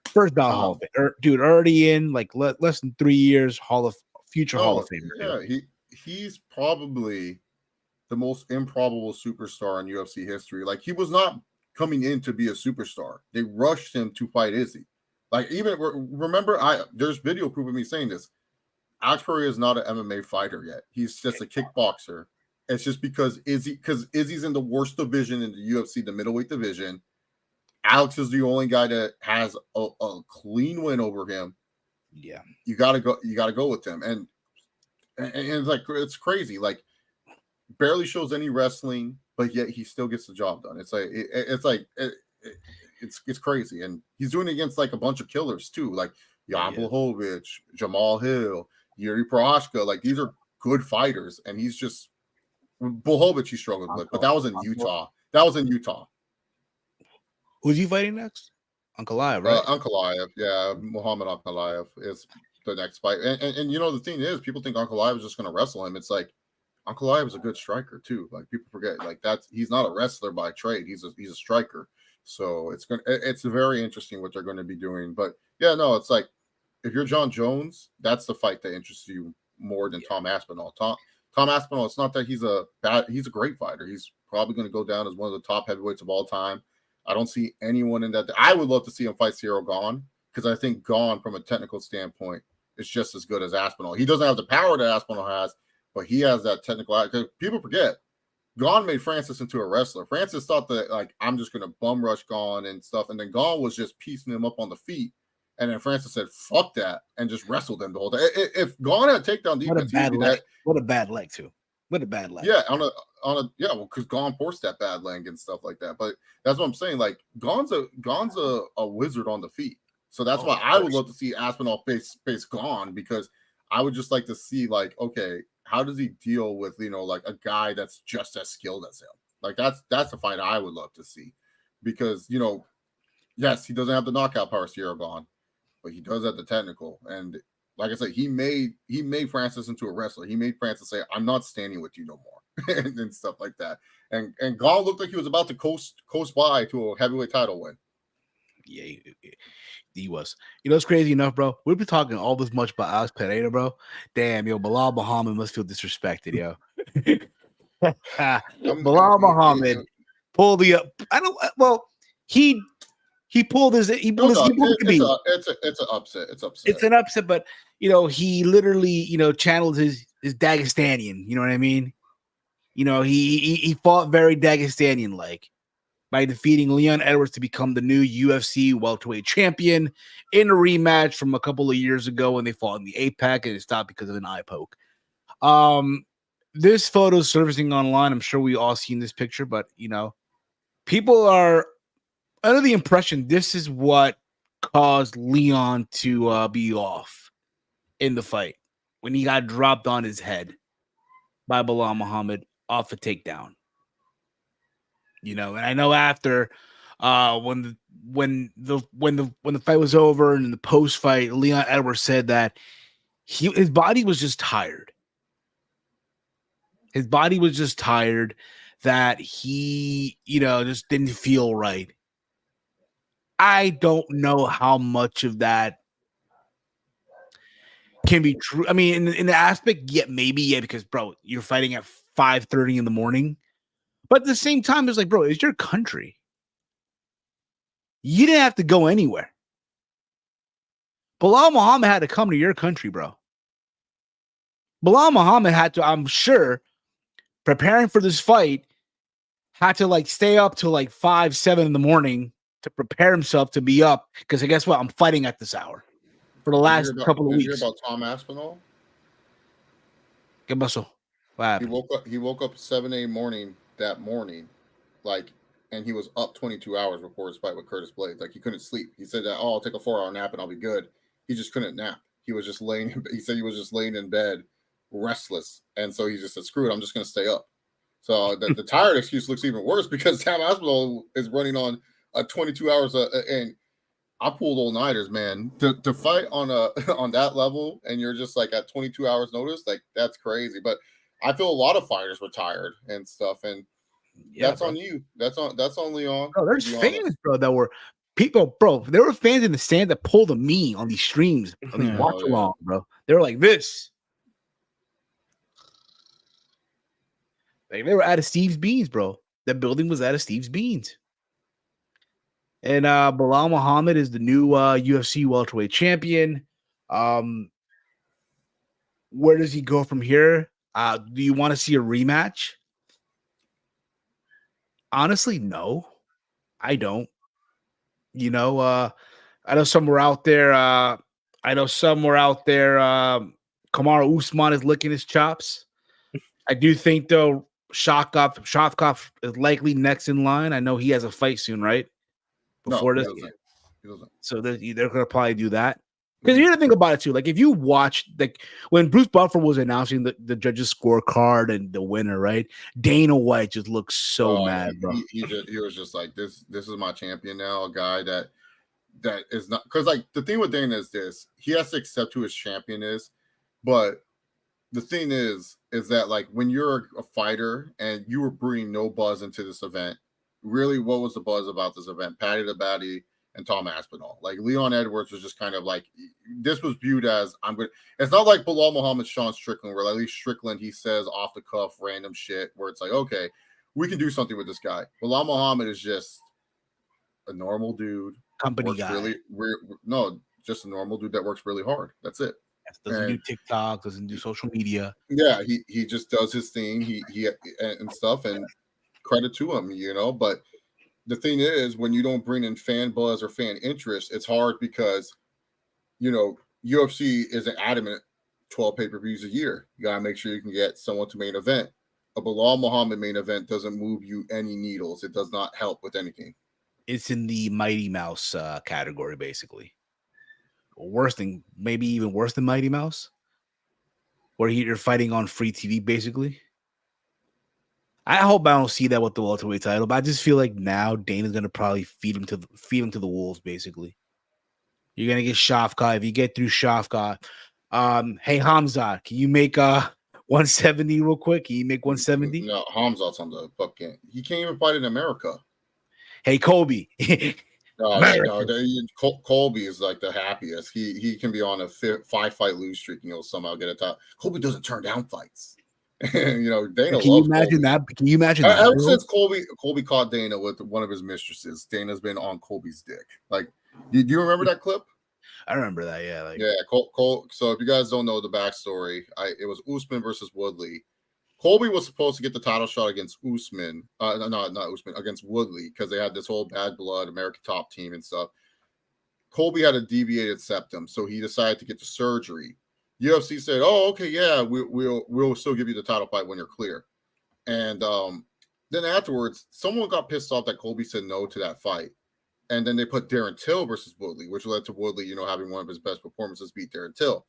First down Hall of Fame. Dude, already in like less than 3 years, Hall of Famer. Yeah, he's probably the most improbable superstar in UFC history. Like he was not coming in to be a superstar. They rushed him to fight Izzy. Like even remember, there's video proof of me saying this. Alex Pereira is not an MMA fighter yet. He's just a kickboxer. It's just because Izzy's in the worst division in the UFC, the middleweight division. Alex is the only guy that has a clean win over him. Yeah, you gotta go with him, and it's like it's crazy. Like barely shows any wrestling, but yet he still gets the job done. It's crazy, and he's doing it against like a bunch of killers too, like Jan Blachowicz, Jamal Hill. Yuri Prohashka. Like, these are good fighters, and he's just Bohovic he struggled with, but that was in Utah. Who's he fighting next? Ankalaev, right? Ankalaev, yeah, Muhammad Ankalaev is the next fight. And you know, the thing is, people think Ankalaev is just going to wrestle him. It's like Ankalaev is a good striker too. Like, people forget, like, he's not a wrestler by trade. He's a striker. So it's very interesting what they're going to be doing. But yeah, no, it's like, if you're John Jones, that's the fight that interests you more than Tom Aspinall. Tom Aspinall, it's not that he's a great fighter. He's probably going to go down as one of the top heavyweights of all time. I don't see anyone in that. I would love to see him fight Ciryl Gane, because I think Gane, from a technical standpoint, is just as good as Aspinall. He doesn't have the power that Aspinall has, but he has that technical. Because people forget, Gane made Francis into a wrestler. Francis thought that, like, I'm just going to bum rush Gane and stuff, and then Gane was just piecing him up on the feet. And then Francis said, "Fuck that," and just wrestled him the whole time. If Gane had takedown defense, what a bad leg too. What a bad leg. Yeah, well, because Gane forced that bad leg and stuff like that. But that's what I'm saying. Like, Gane's a wizard on the feet. So that's why I would love to see Aspinall face Gane, because I would just like to see, like, okay, how does he deal with, you know, like, a guy that's just as skilled as him? Like, that's the fight I would love to see, because, you know, yes, he doesn't have the knockout power, Ciryl Gane, but he does have the technical. And like I said, he made Francis into a wrestler. He made Francis say, "I'm not standing with you no more," and stuff like that. And Gane looked like he was about to coast by to a heavyweight title win. Yeah, he was. You know, it's crazy enough, bro. We've been talking all this much about Alex Pereira, bro. Damn, yo, Belal Muhammad must feel disrespected, yo. Belal Muhammad pulled the up. He pulled his. It's an upset. It's an upset, but you know, he literally, you know, channeled his Dagestanian. You know what I mean? You know, he fought very Dagestanian like by defeating Leon Edwards to become the new UFC welterweight champion in a rematch from a couple of years ago when they fought in the APEC, and it stopped because of an eye poke. This photo is surfacing online. I'm sure we all seen this picture, but you know, people are under the impression this is what caused Leon to be off in the fight when he got dropped on his head by Belal Muhammad off a takedown. You know, and I know after when the fight was over and in the post fight, Leon Edwards said that his body was just tired. His body was just tired, that he, you know, just didn't feel right. I don't know how much of that can be true. I mean, in the aspect, maybe, because, bro, you're fighting at 5:30 in the morning. But at the same time, it's like, bro, it's your country. You didn't have to go anywhere. Belal Muhammad had to come to your country, bro. Belal Muhammad had to, I'm sure, preparing for this fight, had to like stay up till like 5, 7 in the morning to prepare himself to be up. Because guess what? I'm fighting at this hour for the last couple of weeks. Did you hear about Tom Aspinall? ¿Qué pasó? What happened? He woke up 7 a.m. that morning, like, and he was up 22 hours before his fight with Curtis Blades. Like, he couldn't sleep. He said that, I'll take a 4-hour nap and I'll be good. He just couldn't nap. He was just he said he was just laying in bed, restless. And so he just said, screw it, I'm just going to stay up. So the tired excuse looks even worse, because Tom Aspinall is running on 22 hours. And I pulled all-nighters, man. To fight on that level, and you're just like at 22 hours notice, like, that's crazy. But I feel a lot of fighters were tired and stuff, and that's on you. That's on Leon. Bro, there's fans, bro, that were people, bro. There were fans in the stand that pulled a me on these streams, on these watch along, bro. They were like this. Like, they were out of Steve's beans, bro. That building was out of Steve's beans. And Belal Muhammad is the new UFC welterweight champion. Where does he go from here? Do you want to see a rematch? Honestly, no, I don't. You know, I know somewhere out there. Kamaru Usman is licking his chops. I do think, though, Shavkat is likely next in line. I know he has a fight soon, right? Before no, this, he doesn't. So they're going to probably do that. Because you got to think about it too. Like if you watch, like when Bruce Buffer was announcing the judges' scorecard and the winner, right? Dana White just looks so mad, bro. He was just like, this is my champion now, a guy that is not, because like the thing with Dana is this: he has to accept who his champion is, but the thing is that like when you're a fighter and you were bringing no buzz into this event, really, what was the buzz about this event? Paddy the Baddy and Tom Aspinall. Like Leon Edwards was just kind of like, this was viewed as, it's not like Belal Muhammad, Sean Strickland, where at least Strickland, he says off the cuff random shit where it's like, okay, we can do something with this guy. Belal Muhammad is just a normal dude. Company guy. Just a normal dude that works really hard. That's it. Doesn't do TikTok, doesn't do social media. Yeah, he just does his thing. He and stuff, and credit to him, but the thing is, when you don't bring in fan buzz or fan interest, it's hard because, UFC isn't adamant 12 pay-per-views a year. You got to make sure you can get someone to main event. A Belal Muhammad main event doesn't move you any needles. It does not help with anything. It's in the Mighty Mouse category, basically. Maybe even worse than Mighty Mouse, where you're fighting on free TV, basically. I hope I don't see that with the welterweight title, but I just feel like now Dana's gonna probably feed him to the wolves. Basically, you're gonna get Shafkat. If you get through Shafkat, hey Hamza, can you make 170 real quick? Can you make 170? No, Hamza's on the fucking. He can't even fight in America. Hey Kobe. Colby is like the happiest. He can be on a 5-fight lose streak and he'll somehow get a top. Colby doesn't turn down fights. Dana. Can you imagine that? Can you imagine that? Ever since Colby caught Dana with one of his mistresses, Dana's been on Colby's dick. Like, do you remember that clip? I remember that. Yeah. So if you guys don't know the backstory, it was Usman versus Woodley. Colby was supposed to get the title shot against Usman. Not Usman, against Woodley, because they had this whole bad blood American top team and stuff. Colby had a deviated septum, so he decided to get the surgery. UFC said, "Oh, okay, yeah, we'll still give you the title fight when you're clear." And then afterwards, someone got pissed off that Colby said no to that fight, and then they put Darren Till versus Woodley, which led to Woodley, having one of his best performances beat Darren Till.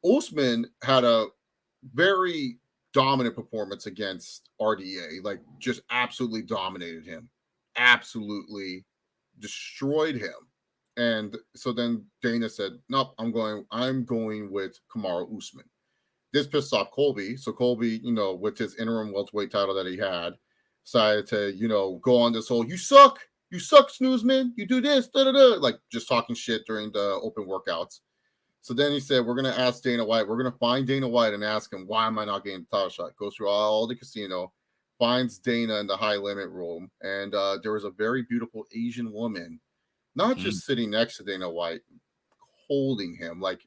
Usman had a very dominant performance against RDA, like just absolutely dominated him, absolutely destroyed him. And so then Dana said, "Nope, I'm going with Kamaru Usman." This pissed off Colby. So Colby, with his interim welterweight title that he had, decided to, go on this whole, you suck, Snoozman, you do this, like just talking shit during the open workouts. So then he said, we're going to ask Dana White. We're going to find Dana White and ask him, why am I not getting the title shot? Goes through all the casino, finds Dana in the high limit room. And there was a very beautiful Asian woman, not just sitting next to Dana White, holding him. Like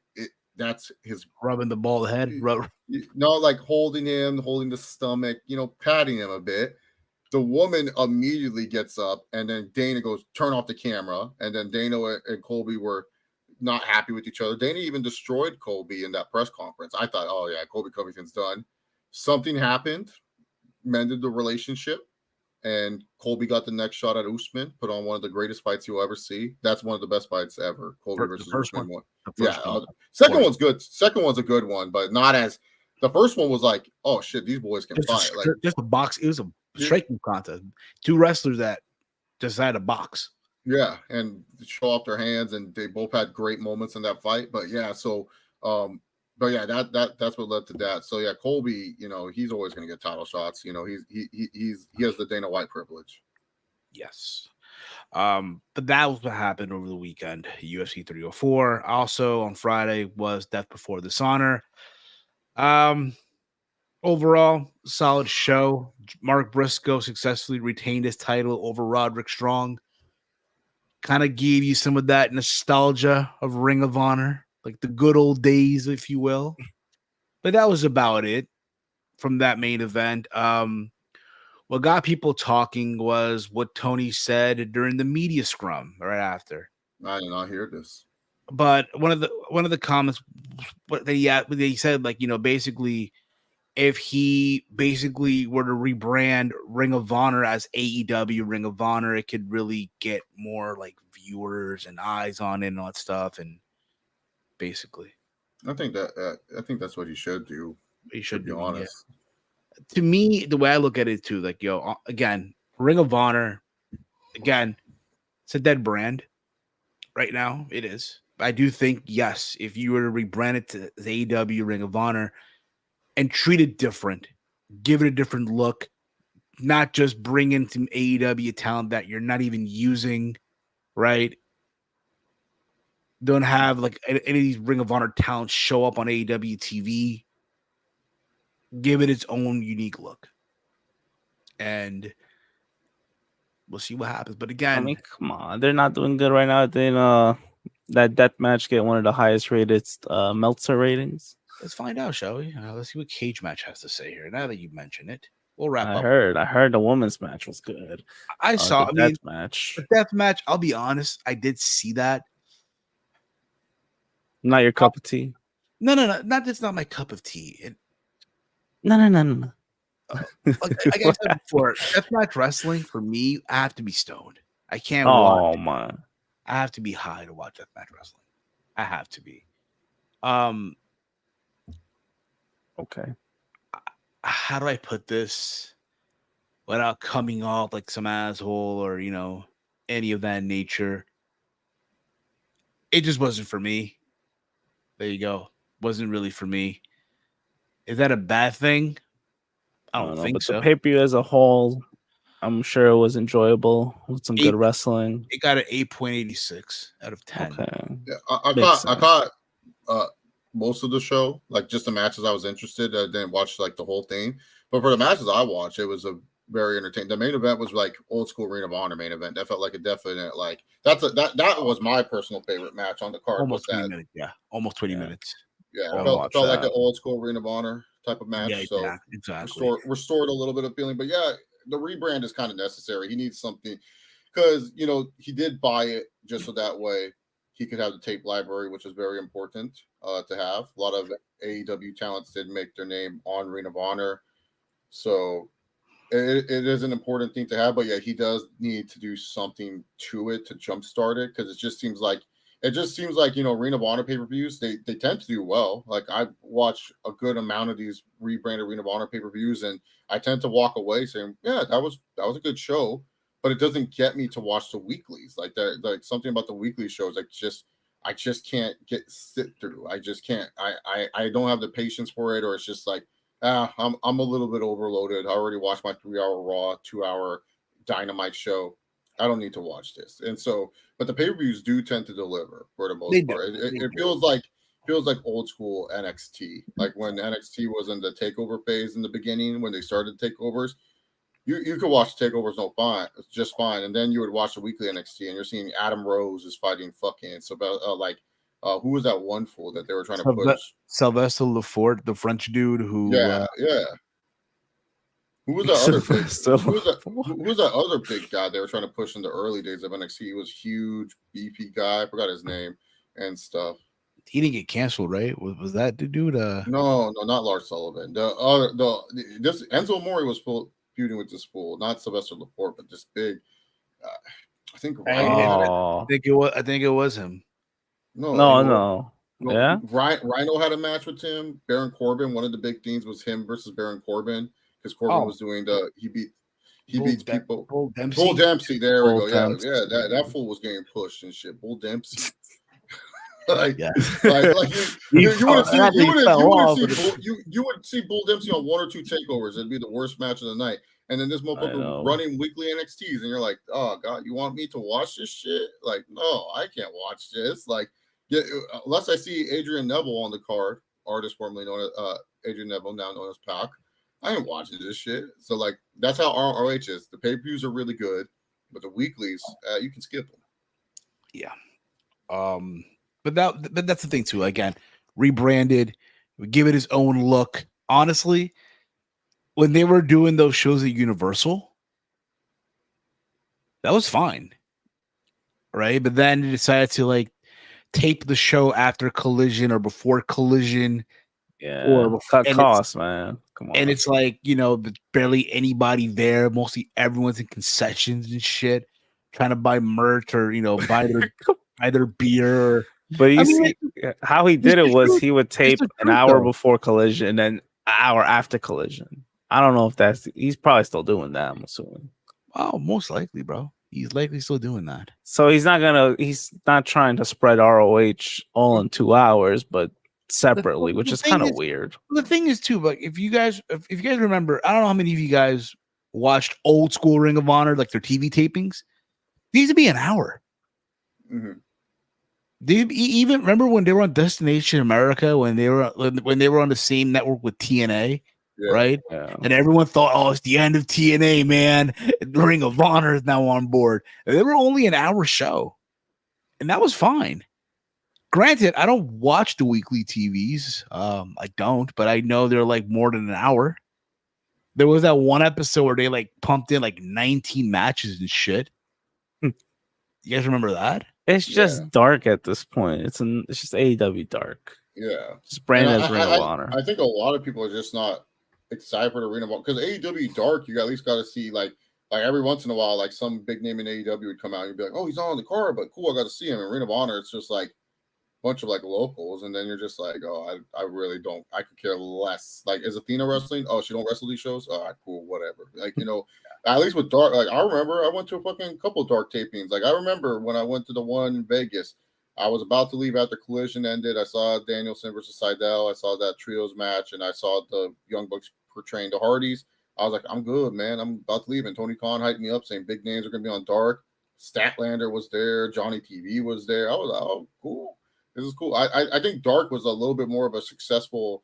that's his rubbing the bald head. No, like holding him, holding the stomach, patting him a bit. The woman immediately gets up and then Dana goes, turn off the camera. And then Dana and Colby were not happy with each other. Dana even destroyed Colby in that press conference. I thought, oh yeah, Colby Covington's done. Something happened, mended the relationship, and Colby got the next shot at Usman, put on one of the greatest fights you'll ever see. That's one of the best fights ever. Colby versus Usman one. Second one's good. Second one's a good one, but not as the first one was like, oh shit, these boys can fight. Just a box. It was a striking contest. Two wrestlers that decided to box. Yeah, and show off their hands, and they both had great moments in that fight. But yeah, so but yeah, that's what led to that. So yeah, Colby, he's always going to get title shots. He has the Dana White privilege. Yes. But that was what happened over the weekend. UFC 304. Also on Friday was Death Before Dishonor. Overall, solid show. Mark Briscoe successfully retained his title over Roderick Strong. Kind of gave you some of that nostalgia of Ring of Honor, like the good old days, if you will. But that was about it from that main event. What got people talking was what Tony said during the media scrum right after. I did not hear this. But one of the comments that he said, like, basically, if he basically were to rebrand Ring of Honor as AEW Ring of Honor, it could really get more like viewers and eyes on it and all that stuff. And basically. I think that's what he should do. He should be be honest. Yeah. To me, the way I look at it too, like again, Ring of Honor, again, it's a dead brand right now. It is. I do think yes, if you were to rebrand it to the AEW Ring of Honor and treat it different, give it a different look, not just bring in some AEW talent that you're not even using, right? Don't have like any of these Ring of Honor talents show up on AEW TV. Give it its own unique look. And we'll see what happens. But again, I mean, come on. They're not doing good right now. Then that death match get one of the highest rated Meltzer ratings. let's find out, shall we? Let's see what Cage Match has to say here. Now that you mention it, we'll wrap up. I heard the women's match was good. I saw the death match. The death match, I'll be honest, I did see that. Not your cup of tea? No. Not that's not my cup of tea. No. Like I said before, deathmatch wrestling for me, I have to be stoned. I can't watch. Man. I have to be high to watch deathmatch wrestling. I have to be. Okay. How do I put this without coming off like some asshole or any of that nature? It just wasn't for me. There you go. Wasn't really for me. Is that a bad thing? I don't think so. The pay-per-view as a whole, I'm sure it was enjoyable with some good wrestling. It got an 8.86 out of 10. Okay. Yeah, I caught most of the show, like just the matches I was interested. I didn't watch like the whole thing, but for the matches I watched, it was a very entertaining. The main event was like old school Ring of Honor main event. That felt like a definite like that was my personal favorite match on the card. Almost 20 minutes. Yeah, almost 20 minutes. Yeah, it felt like an old school Ring of Honor type of match. Yeah, so exactly. Restored a little bit of feeling, but yeah, the rebrand is kind of necessary. He needs something because he did buy it just so that way he could have the tape library, which is very important to have. A lot of AEW talents did make their name on Ring of Honor, so it is an important thing to have. But yeah, he does need to do something to it to jumpstart it because it just seems like Ring of Honor pay-per-views, they tend to do well. Like I've watched a good amount of these rebranded Ring of Honor pay-per-views, and I tend to walk away saying, yeah, that was a good show, but it doesn't get me to watch the weeklies. Like that, like something about the weekly shows, I just can't sit through. I just can't. I don't have the patience for it, or it's just like, I'm a little bit overloaded. I already watched my 3-hour Raw, 2-hour Dynamite show. I don't need to watch this. And so, but the pay-per-views do tend to deliver for the most part. It feels like old school NXT. Like when NXT was in the takeover phase in the beginning, when they started takeovers, you could watch the takeovers just fine. And then you would watch the weekly NXT and you're seeing Adam Rose is fighting fucking who was that one fool that they were trying to push? Sylvester Lefort, the French dude who yeah. Who was that other big guy they were trying to push in the early days of NXT? He was huge, beefy guy. I forgot his name and stuff. He didn't get canceled, right? Was that the dude? No, not Lars Sullivan. This Enzo Amore was feuding with this fool, not Sylvester Lefort, but this big. I think Rhino. I think it was him. No. Yeah. Rhino had a match with him. Baron Corbin. One of the big things was him versus Baron Corbin. Because Corbin was doing he beats people. Bull Dempsey. There we go. Yeah. That fool was getting pushed and shit. Bull Dempsey. You would see Bull Dempsey on 1 or 2 takeovers. It'd be the worst match of the night. And then this motherfucker running weekly NXTs, and you're like, oh god, you want me to watch this shit? Like, no, I can't watch this. Like, unless I see Adrian Neville on the card, artist formerly known as Adrian Neville, now known as Pac. I ain't watching this shit. So like that's how ROH is. The pay-per-views are really good, but the weeklies you can skip them. Yeah. But that's the thing too. Again, rebranded, we give it its own look. Honestly, when they were doing those shows at Universal, that was fine. Right? But then they decided to like tape the show after Collision or before Collision. Yeah, or cut costs, man. Come on. And it's like, barely anybody there. Mostly everyone's in concessions and shit, trying to buy merch or, buy their beer. But you see, how he did it was he would tape an hour before Collision and then an hour after Collision. I don't know if he's probably still doing that, I'm assuming. Oh, most likely, bro. He's likely still doing that. So he's not trying to spread ROH all in 2 hours, but separately, which is kind of weird. The thing is too, like if you guys remember, I don't know how many of you guys watched old school Ring of Honor, like their TV tapings. These would be an hour. Mm-hmm. They even remember when they were on Destination America when they were on the same network with TNA, right? Yeah. And everyone thought, oh, it's the end of TNA, man. The Ring of Honor is now on board. And they were only an hour show, and that was fine. Granted, I don't watch the weekly TVs. I don't, but I know they're like more than an hour. There was that one episode where they like pumped in like 19 matches and shit. You guys remember that? It's just dark at this point. It's just AEW dark. Yeah. Just branded as Ring of Honor. I think a lot of people are just not excited for the Ring of Honor because AEW dark, you at least got to see like every once in a while, like some big name in AEW would come out and you'd be like, oh, he's on the card, but cool, I got to see him. In Ring of Honor, it's just like a bunch of like locals, and then you're just like, oh, I really don't. I could care less. Like, is Athena wrestling? Oh, she don't wrestle these shows? All right, cool, whatever. Like, you know, at least with dark, like I remember I went to a fucking couple dark tapings. Like I remember when I went to the one in Vegas, I was about to leave after Collision ended. I saw Danielson versus Seidel. I saw that trios match, and I saw the Young Bucks portraying the Hardys. I was like, I'm good, man. I'm about to leave. And Tony Khan hyped me up saying big names are going to be on dark. Statlander was there. Johnny TV was there. I was like, oh, cool. This is cool. I think dark was a little bit more of a successful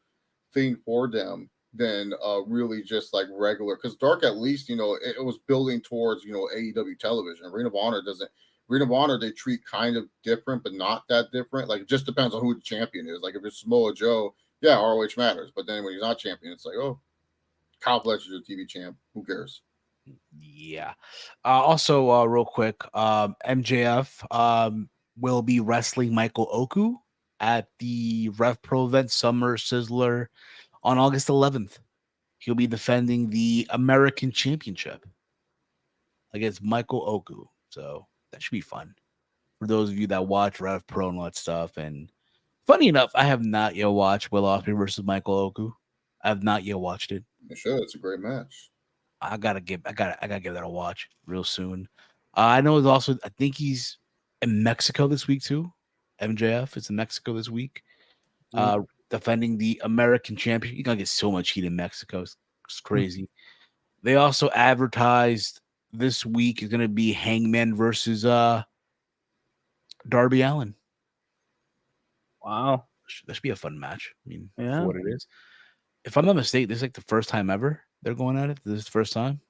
thing for them than really just like regular. Because dark, at least, you know, it was building towards, you know, AEW television. Ring of Honor doesn't. Ring of Honor, they treat kind of different, but not that different. Like, it just depends on who the champion is. Like, if it's Samoa Joe, yeah, ROH matters. But then when he's not champion, it's like, oh, Kyle Fletcher's a TV champ. Who cares? Yeah. Also, real quick, MJF will be wrestling Michael Oku at the Rev Pro event Summer Sizzler on August 11th. He'll be defending the American Championship against Michael Oku. So that should be fun for those of you that watch Rev Pro and all that stuff. And funny enough, I have not yet watched Will Ospreay versus Michael Oku. I have not yet watched it. You should. It's a great match. I gotta give that a watch real soon. I know it's also, I think he's in Mexico this week too. MJF is in Mexico this week, defending the American champion. You're gonna get so much heat in Mexico. It's crazy. They also advertised this week is gonna be Hangman versus Darby Allin. Wow, that should be a fun match. I mean, yeah, for what it is. If I'm not mistaken, this is like the first time ever they're going at it. This is the first time.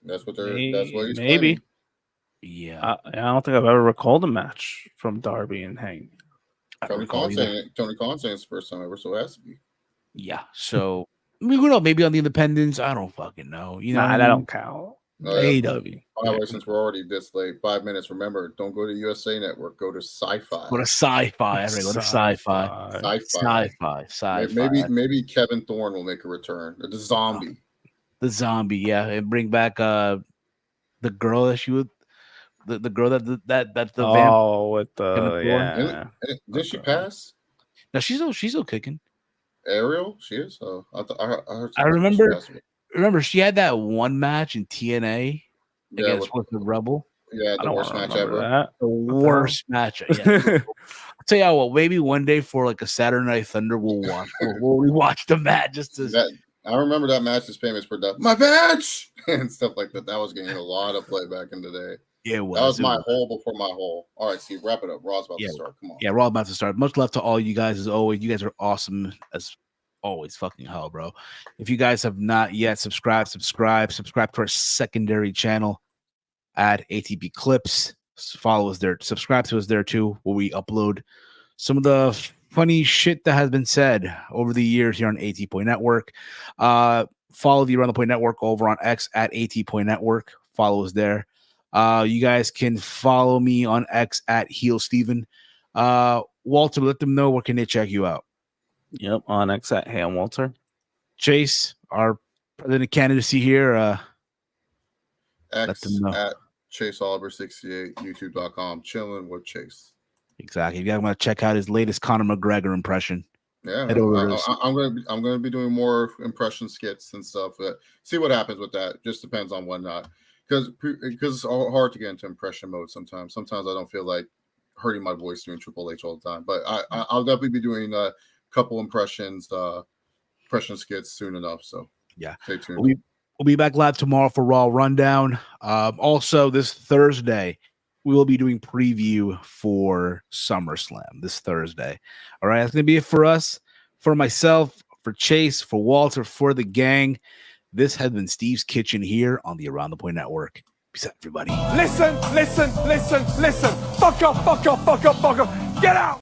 That's what they're. That's what he's maybe. Playing. Yeah, I don't think I've ever recalled a match from Darby and Hangman. Tony Khan saying it's the first time ever, so it has to be. Yeah. So who knows? Maybe on the independents. I don't fucking know. You know, that don't count. AEW. By the way, since we're already this late, 5 minutes. Remember, don't go to USA Network. Go to Sci-Fi. Go to Sci-Fi. Go to Sci-Fi. Sci-Fi. Maybe Kevin Thorne will make a return. The zombie. The zombie. Yeah, and bring back the girl that she would. The girl that the with the did she pass? No, she's still kicking. Ariel, she is. I remember she had that one match in TNA against the Rebel. Yeah, the worst match ever. The worst match. Yeah. I'll tell you what, maybe one day for like a Saturday Night Thunder, we'll watch the match just to. I remember that match is famous for my match and stuff like that. That was getting a lot of play back in the day. Yeah, it was. That was my hole before my hole. All right, Steve, wrap it up. Raw's about to start. Come on. Yeah, Raw's about to start. Much love to all you guys as always. You guys are awesome as always. Fucking hell, bro. If you guys have not yet subscribe to our secondary channel at ATB Clips. Follow us there. Subscribe to us there too, where we upload some of the funny shit that has been said over the years here on AT Point Network. Follow the Around the Point Network over on X at AT Point Network. Follow us there. You guys can follow me on X at Heel Steven. Walter, let them know where can they check you out. Yep, on X at Ham Walter. Chase, our president of candidacy here. X at Chase Oliver 68, YouTube.com. Chilling with Chase. Exactly. If you want to check out his latest Conor McGregor impression. Yeah, I'm gonna be doing more impression skits and stuff. See what happens with that. Just depends on whatnot. Because it's hard to get into impression mode sometimes. Sometimes I don't feel like hurting my voice doing Triple H all the time. But I'll definitely be doing a couple impression skits soon enough. So yeah, stay tuned. We'll be back live tomorrow for Raw Rundown. Also, this Thursday, we will be doing preview for SummerSlam this Thursday. All right, that's going to be it for us, for myself, for Chase, for Walter, for the gang. This has been Steve's Kitchen here on the Around the Point Network. Peace out, everybody. Listen. Fuck up. Get out.